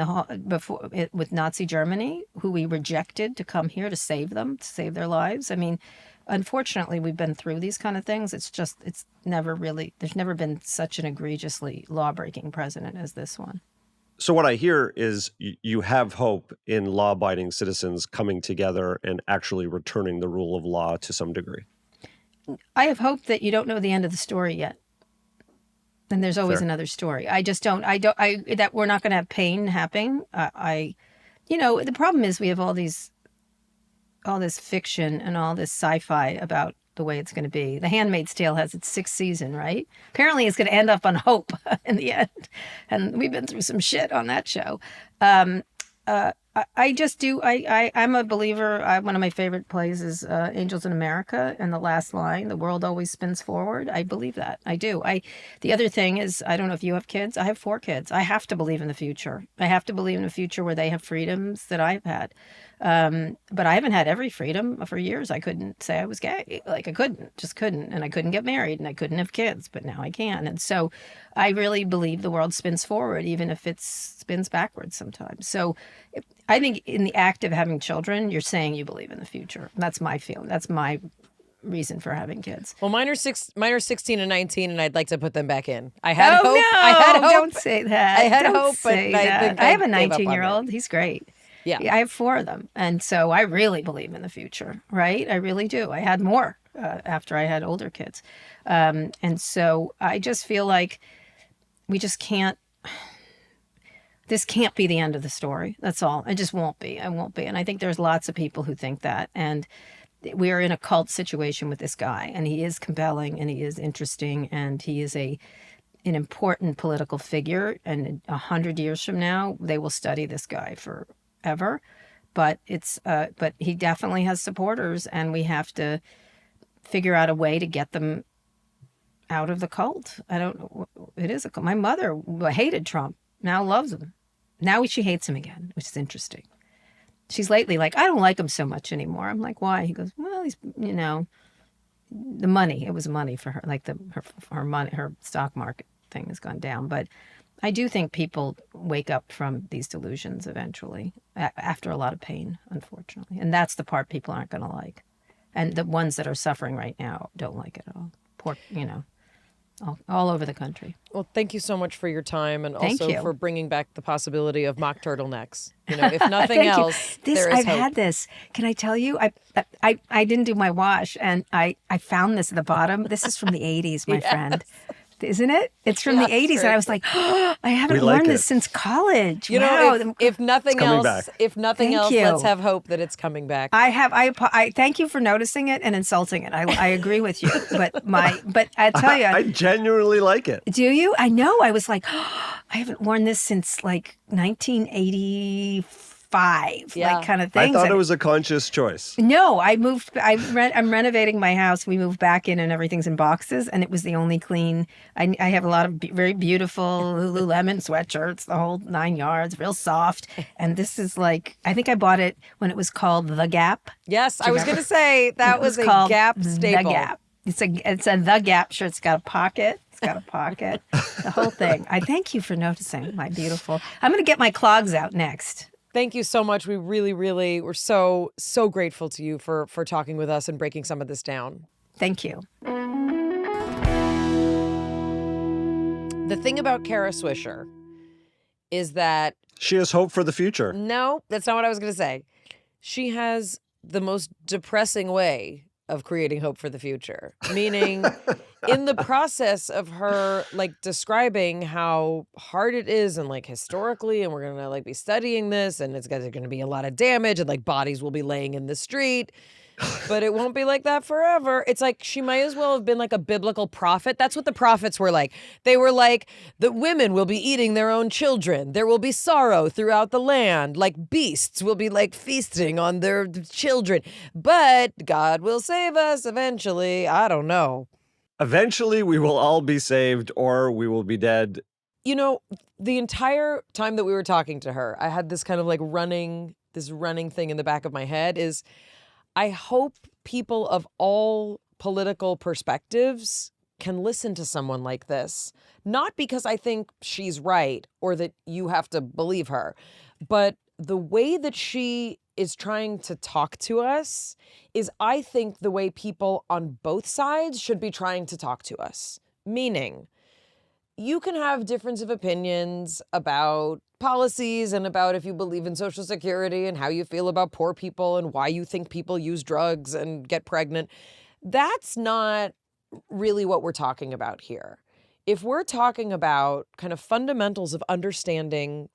with Nazi Germany, who we rejected to come here to save them, to save their lives. I mean, unfortunately, we've been through these kind of things. It's never really, there's never been such an egregiously law-breaking president as this one.
So what I hear is you have hope in law-abiding citizens coming together and actually returning the rule of law to some degree.
I have hope that you don't know the end of the story yet. And there's always
Fair.
another story. That we're not going to have pain happening. The problem is we have all this fiction and all this sci-fi about the way it's going to be. The Handmaid's Tale has its 6th season, right? Apparently it's going to end up on hope in the end. And we've been through some shit on that show. I'm a believer. One of my favorite plays is Angels in America, and the last line, the world always spins forward. I believe that. I do. The other thing is, I don't know if you have kids. I have 4 kids. I have to believe in the future. I have to believe in a future where they have freedoms that I've had. But I haven't had every freedom for years. I couldn't say I was gay. Like I just couldn't. And I couldn't get married and I couldn't have kids, but now I can. And so I really believe the world spins forward, even if it spins backwards sometimes. So I think in the act of having children, you're saying you believe in the future. That's my feeling. That's my reason for having kids.
Well, mine are 16 and 19, and I'd like to put them back in. I had hope.
No,
I had hope.
Don't say that.
I had
don't
hope, but
say
I
that.
think
I have a
gave up on
19-year-old.
it.
He's great.
Yeah.
I have 4 of them. And so I really believe in the future, right? I really do. I had more after I had older kids. And so I just feel like we just can't, this can't be the end of the story. That's all. It just won't be. It won't be. And I think there's lots of people who think that. And we are in a cult situation with this guy. And he is compelling and he is interesting and he is an important political figure. And 100 years from now, they will study this guy forever. But but he definitely has supporters, and we have to figure out a way to get them out of the cult. I don't know. It is a cult. My mother hated Trump, now loves him. Now she hates him again, which is interesting. She's lately like, I don't like him so much anymore. I'm like, why? He goes, well, he's, the money. It was money for her. Like her money, her stock market thing has gone down. But I do think people wake up from these delusions eventually after a lot of pain, unfortunately. And that's the part people aren't going to like. And the ones that are suffering right now don't like it at all. Poor, all over the country.
Well, thank you so much for your time and
Thank
also
you.
for bringing back the possibility of mock turtlenecks. If nothing
Thank
else,
you.
there is
I've
hope.
had this. Can I tell you? I didn't do my wash, and I found this at the bottom. This is from the 80s, my friend. Isn't it? It's from the 80s, and I was like, oh, I haven't worn this since college. Wow.
If nothing else,
Thank you.
let's have hope that it's coming back.
I thank you for noticing it and insulting it. I agree with you, but I tell you,
I genuinely like it.
Do you? I know. I was like, oh, I haven't worn this since like 1985, like kind of thing.
I thought it was a conscious choice.
No, I moved. I'm renovating my house. We moved back in, and everything's in boxes, and it was the only clean. I have a lot of very beautiful Lululemon sweatshirts, the whole 9 yards, real soft. And this is like, I think I bought it when it was called The Gap.
Yes, I was going to say that was a
called
Gap staple.
The Gap. It's a The Gap shirt. It's got a pocket. The whole thing. I thank you for noticing, my beautiful. I'm going to get my clogs out next.
Thank you so much. We really, really, we're so grateful to you for talking with us and breaking some of this down.
Thank you.
The thing about Kara Swisher is that...
She has hope for the future.
No, that's not what I was going to say. She has the most depressing way of creating hope for the future. Meaning, in the process of her, describing how hard it is and, historically, and we're going to, be studying this, and it's going to be a lot of damage, and, bodies will be laying in the street, but it won't be like that forever. It's like she might as well have been a biblical prophet. That's what the prophets were like. They were like, the women will be eating their own children. There will be sorrow throughout the land. Beasts will be feasting on their children. But God will save us eventually. I don't know.
Eventually, we will all be saved or we will be dead.
The entire time that we were talking to her, I had this kind of running thing in the back of my head is, I hope people of all political perspectives can listen to someone like this, not because I think she's right or that you have to believe her, but the way that she is trying to talk to us is, I think, the way people on both sides should be trying to talk to us. Meaning, you can have difference of opinions about policies and about if you believe in Social Security and how you feel about poor people and why you think people use drugs and get pregnant. That's not really what we're talking about here. If we're talking about kind of fundamentals of understanding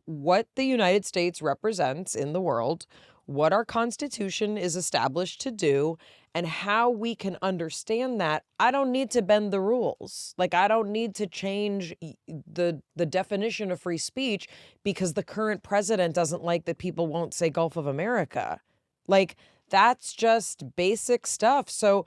what the United States represents in the world, what our Constitution is established to do, and how we can understand that, I don't need to bend the rules. Like, I don't need to change the definition of free speech because the current president doesn't like that people won't say Gulf of America. Like, that's just basic stuff. So,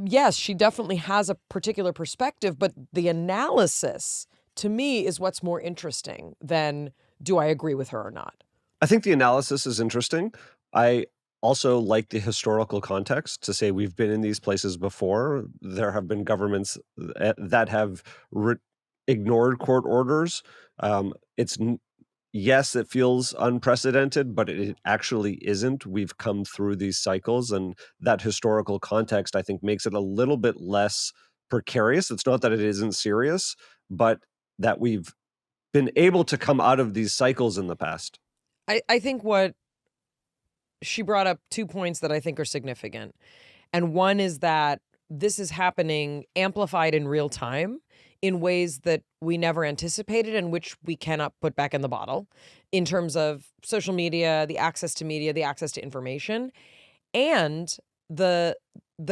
yes, she definitely has a particular perspective, but the analysis to me is what's more interesting than do I agree with her or not.
I think the analysis is interesting. I also like the historical context to say we've been in these places before. There have been governments that have ignored court orders. Yes, it feels unprecedented, but it actually isn't. We've come through these cycles, and that historical context, I think, makes it a little bit less precarious. It's not that it isn't serious, but that we've been able to come out of these cycles in the past.
I think what she brought up 2 points that I think are significant. And one is that this is happening amplified in real time in ways that we never anticipated and which we cannot put back in the bottle in terms of social media, the access to information, and the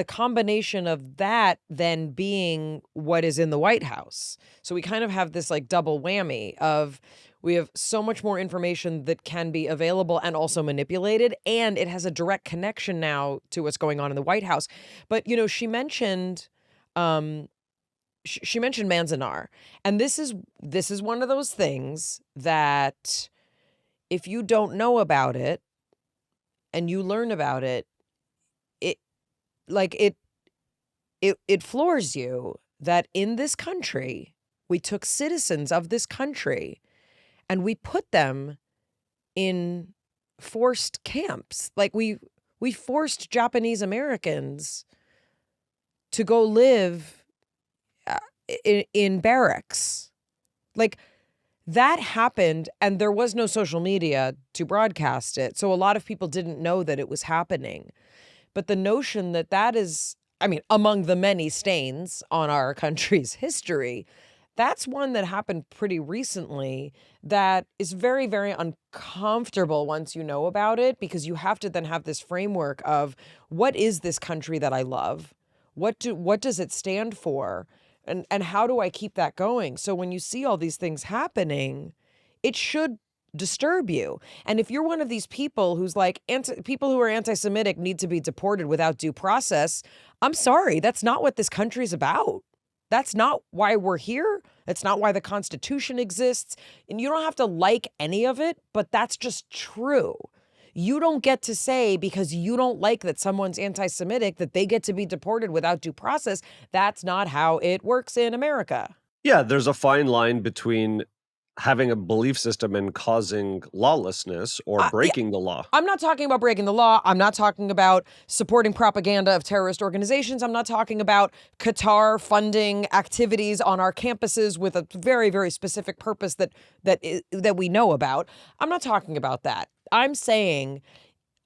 combination of that then being what is in the White House. So we kind of have this like double whammy of we have so much more information that can be available and also manipulated, and it has a direct connection now to what's going on in the White House. But, you know, she mentioned Manzanar, and this is one of those things that if you don't know about it and you learn about it, it floors you that in this country, we took citizens of this country and we put them in forced camps. Like we forced Japanese Americans to go live in barracks. Like that happened, and there was no social media to broadcast it. So a lot of people didn't know that it was happening. But the notion that that is, I mean, among the many stains on our country's history, that's one that happened pretty recently that is very, very uncomfortable once you know about it, because you have to then have this framework of what is this country that I love? What does it stand for? And how do I keep that going? So when you see all these things happening, it should disturb you. And if you're one of these people who's like, people who are anti-Semitic need to be deported without due process, I'm sorry, that's not what this country's about. That's not why we're here. That's not why the Constitution exists. And you don't have to like any of it, but that's just true. You don't get to say because you don't like that someone's anti-Semitic that they get to be deported without due process. That's not how it works in America.
Yeah, there's a fine line between having a belief system and causing lawlessness or breaking the law.
I'm not talking about breaking the law. I'm not talking about supporting propaganda of terrorist organizations. I'm not talking about Qatar funding activities on our campuses with a very, very specific purpose that we know about. I'm not talking about that. I'm saying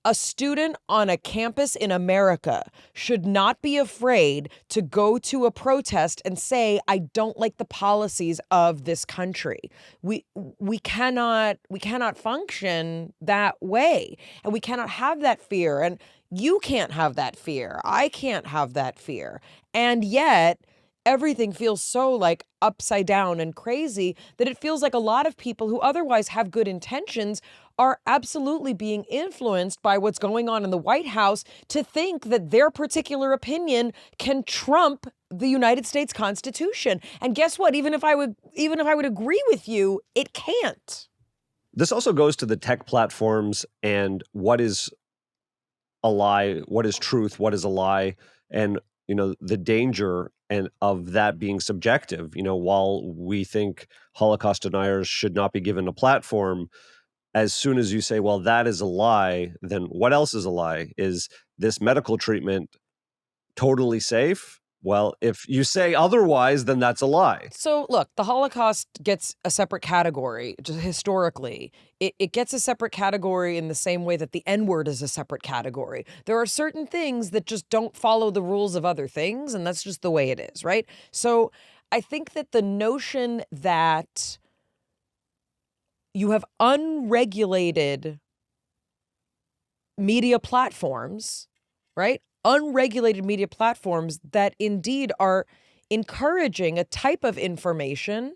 a student on a campus in America should not be afraid to go to a protest and say, I don't like the policies of this country. We cannot function that way, and we cannot have that fear. And you can't have that fear. I can't have that fear. And yet everything feels so like upside down and crazy that it feels like a lot of people who otherwise have good intentions are absolutely being influenced by what's going on in the White House to think that their particular opinion can trump the United States Constitution. And guess what? Even if I would agree with you, it can't.
This also goes to the tech platforms and what is a lie, what is truth, what is a lie. And the danger and of that being subjective. While we think Holocaust deniers should not be given a platform, as soon as you say, well, that is a lie, then what else is a lie? Is this medical treatment totally safe? Well, if you say otherwise, then that's a lie.
So look, the Holocaust gets a separate category just historically. It gets a separate category in the same way that the N-word is a separate category. There are certain things that just don't follow the rules of other things, and that's just the way it is, right? So I think that the notion that you have unregulated media platforms, right? Unregulated media platforms that indeed are encouraging a type of information,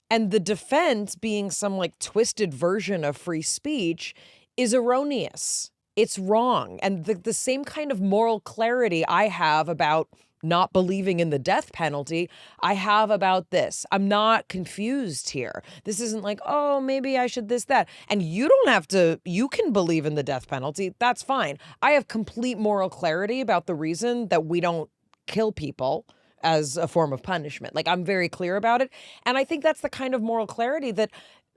and the defense being some like twisted version of free speech is erroneous. It's wrong. And the same kind of moral clarity I have about not believing in the death penalty, I have about this. I'm not confused here. This isn't like, oh, maybe I should this, that. And you don't have to, you can believe in the death penalty. That's fine. I have complete moral clarity about the reason that we don't kill people as a form of punishment. Like, I'm very clear about it. And I think that's the kind of moral clarity that,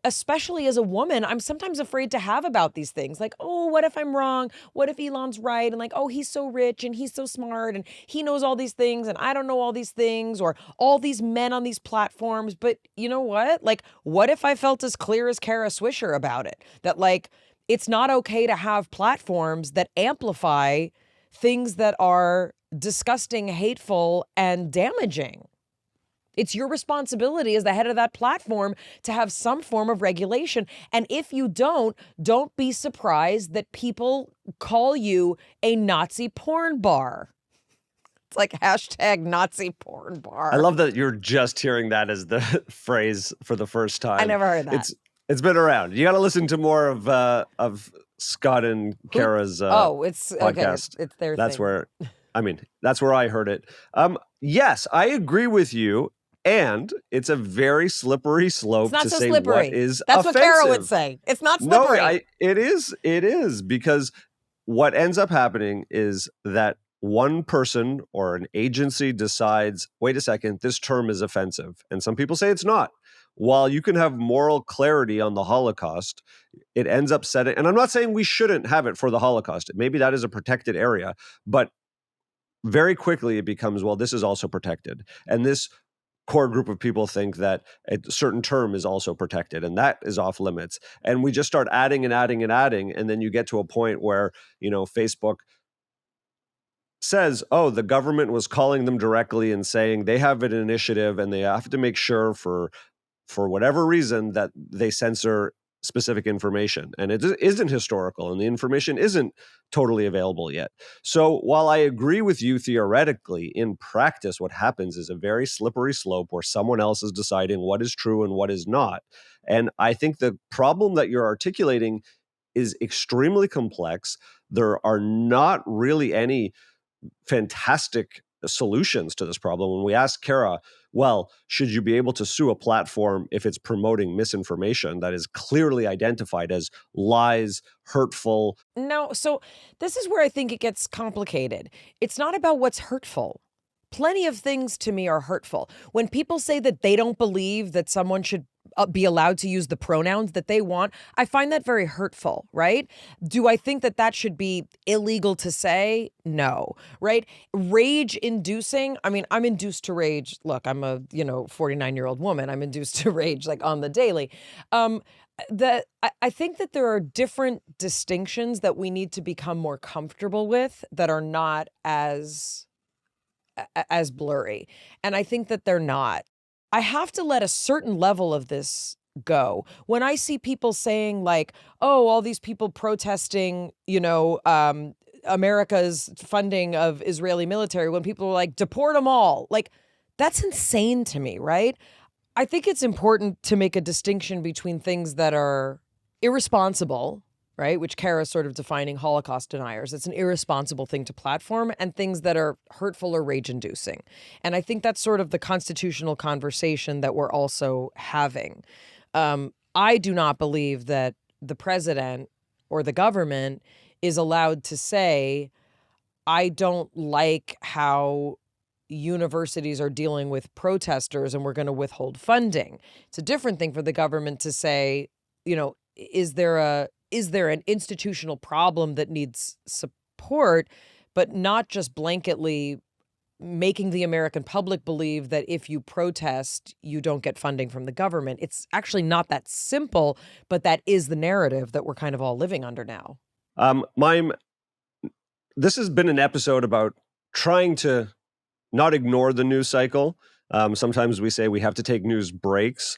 especially as a woman, I'm sometimes afraid to have about these things. Like, oh, what if I'm wrong? What if Elon's right? And like, oh, he's so rich and he's so smart and he knows all these things and I don't know all these things, or all these men on these platforms. But you know what? Like, what if I felt as clear as Kara Swisher about it? That like, it's not okay to have platforms that amplify things that are disgusting, hateful, and damaging. It's your responsibility as the head of that platform to have some form of regulation. And if you don't be surprised that people call you a Nazi porn bar. It's like hashtag Nazi porn bar.
I love that you're just hearing that as the phrase for the first time.
I never heard that.
It's been around. You got to listen to more of Scott and Kara's
it's
podcast.
Okay. It's their
That's
thing.
That's where I heard it. Yes, I agree with you. And it's a very slippery slope to say what is
That's
offensive.
what Kara would say. It's not slippery.
No, it is because what ends up happening is that one person or an agency decides, wait a second, this term is offensive. And some people say it's not. While you can have moral clarity on the Holocaust, it ends up setting, and I'm not saying we shouldn't have it for the Holocaust. Maybe that is a protected area, but very quickly it becomes, well, this is also protected. And this core group of people think that a certain term is also protected, and that is off limits. And we just start adding and adding and adding, and then you get to a point where, Facebook says, oh, the government was calling them directly and saying they have an initiative and they have to make sure for whatever reason that they censor specific information. And it isn't historical and the information isn't totally available yet. So while I agree with you theoretically, in practice, what happens is a very slippery slope where someone else is deciding what is true and what is not. And I think the problem that you're articulating is extremely complex. There are not really any fantastic solutions to this problem. When we ask Kara, well, should you be able to sue a platform if it's promoting misinformation that is clearly identified as lies, hurtful?
No, so this is where I think it gets complicated. It's not about what's hurtful. Plenty of things to me are hurtful. When people say that they don't believe that someone should be allowed to use the pronouns that they want, I find that very hurtful, right? Do I think that that should be illegal to say? No, right? Rage inducing. I mean, I'm induced to rage. Look, I'm a, 49-year-old woman. I'm induced to rage like on the daily. I think that there are different distinctions that we need to become more comfortable with that are not as blurry. And I think that they're not. I have to let a certain level of this go. When I see people saying like, oh, all these people protesting, America's funding of Israeli military, when people are like, deport them all, like, that's insane to me, right? I think it's important to make a distinction between things that are irresponsible, right, which Kara is sort of defining Holocaust deniers. It's an irresponsible thing to platform, and things that are hurtful or rage-inducing. And I think that's sort of the constitutional conversation that we're also having. I do not believe that the president or the government is allowed to say, I don't like how universities are dealing with protesters and we're going to withhold funding. It's a different thing for the government to say, is there an institutional problem that needs support, but not just blanketly making the American public believe that if you protest, you don't get funding from the government. It's actually not that simple, but that is the narrative that we're kind of all living under now.
Mayim, this has been an episode about trying to not ignore the news cycle. Sometimes we say we have to take news breaks.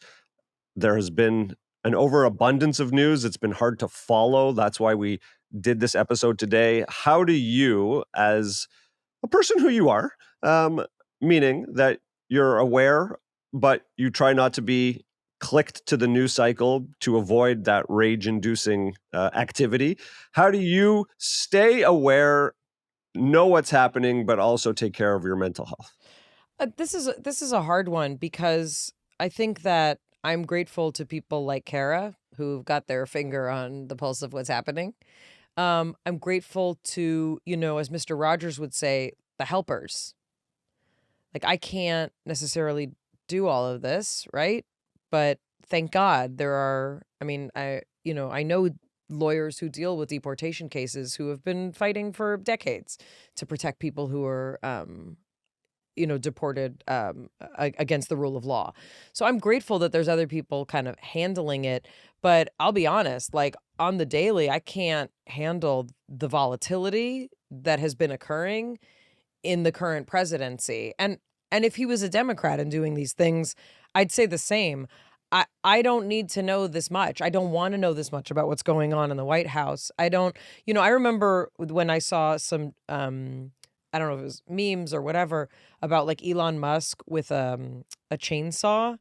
There has been an overabundance of news. It's been hard to follow. That's why we did this episode today. How do you, as a person who you are, meaning that you're aware, but you try not to be clicked to the news cycle to avoid that rage-inducing activity, how do you stay aware, know what's happening, but also take care of your mental health?
This is a hard one because I think that I'm grateful to people like Kara who've got their finger on the pulse of what's happening. I'm grateful to, as Mr. Rogers would say, the helpers. Like, I can't necessarily do all of this, right? But thank God there are, I know lawyers who deal with deportation cases who have been fighting for decades to protect people who are, deported against the rule of law. So I'm grateful that there's other people kind of handling it. But I'll be honest, like on the daily, I can't handle the volatility that has been occurring in the current presidency. And if he was a Democrat and doing these things, I'd say the same. I don't need to know this much. I don't want to know this much about what's going on in the White House. I remember when I saw some, I don't know if it was memes or whatever about like Elon Musk with a chainsaw.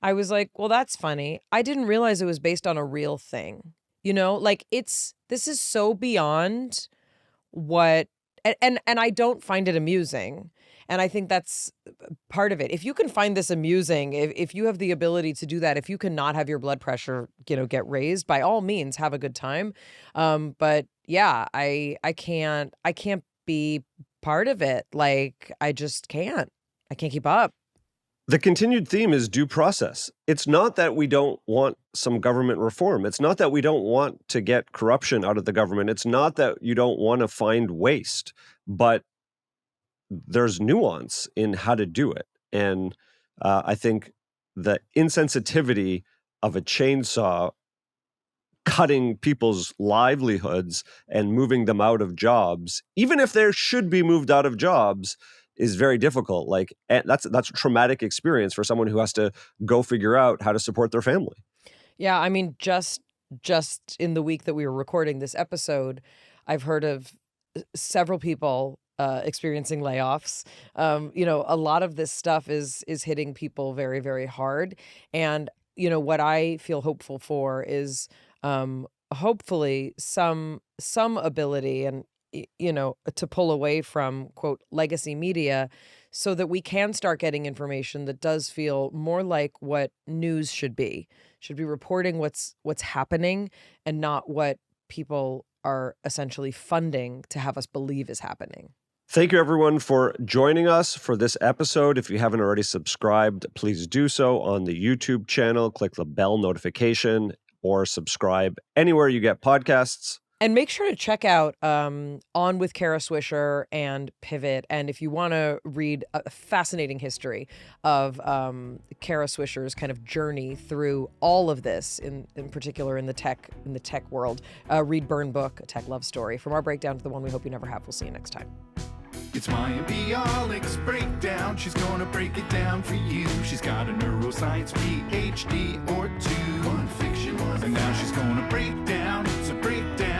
I was like, well, that's funny. I didn't realize it was based on a real thing. This is so beyond what, and I don't find it amusing. And I think that's part of it. If you can find this amusing, if you have the ability to do that, if you cannot have your blood pressure, get raised, by all means, have a good time. But yeah, I can't be part of it. Like, I just can't. I can't keep up.
The continued theme is due process. It's not that we don't want some government reform. It's not that we don't want to get corruption out of the government. It's not that you don't want to find waste, but there's nuance in how to do it. And I think the insensitivity of a chainsaw cutting people's livelihoods and moving them out of jobs, even if they should be moved out of jobs, is very difficult. Like, that's a traumatic experience for someone who has to go figure out how to support their family. Yeah,
just in the week that we were recording this episode, I've heard of several people experiencing layoffs. A lot of this stuff is hitting people very, very hard. And, what I feel hopeful for is hopefully some ability and, to pull away from, quote, legacy media so that we can start getting information that does feel more like what news should be reporting what's happening and not what people are essentially funding to have us believe is happening.
Thank you, everyone, for joining us for this episode. If you haven't already subscribed, please do so on the YouTube channel. Click the bell notification or subscribe anywhere you get podcasts.
And make sure to check out On with Kara Swisher and Pivot. And if you want to read a fascinating history of Kara Swisher's kind of journey through all of this, in particular in the tech world, read Burn Book, A Tech Love Story. From our breakdown to the one we hope you never have, we'll see you next time.
It's Mayim Bialik's breakdown. She's gonna break it down for you. She's got a neuroscience PhD or two. One fiction, and now she's gonna break down. So break down.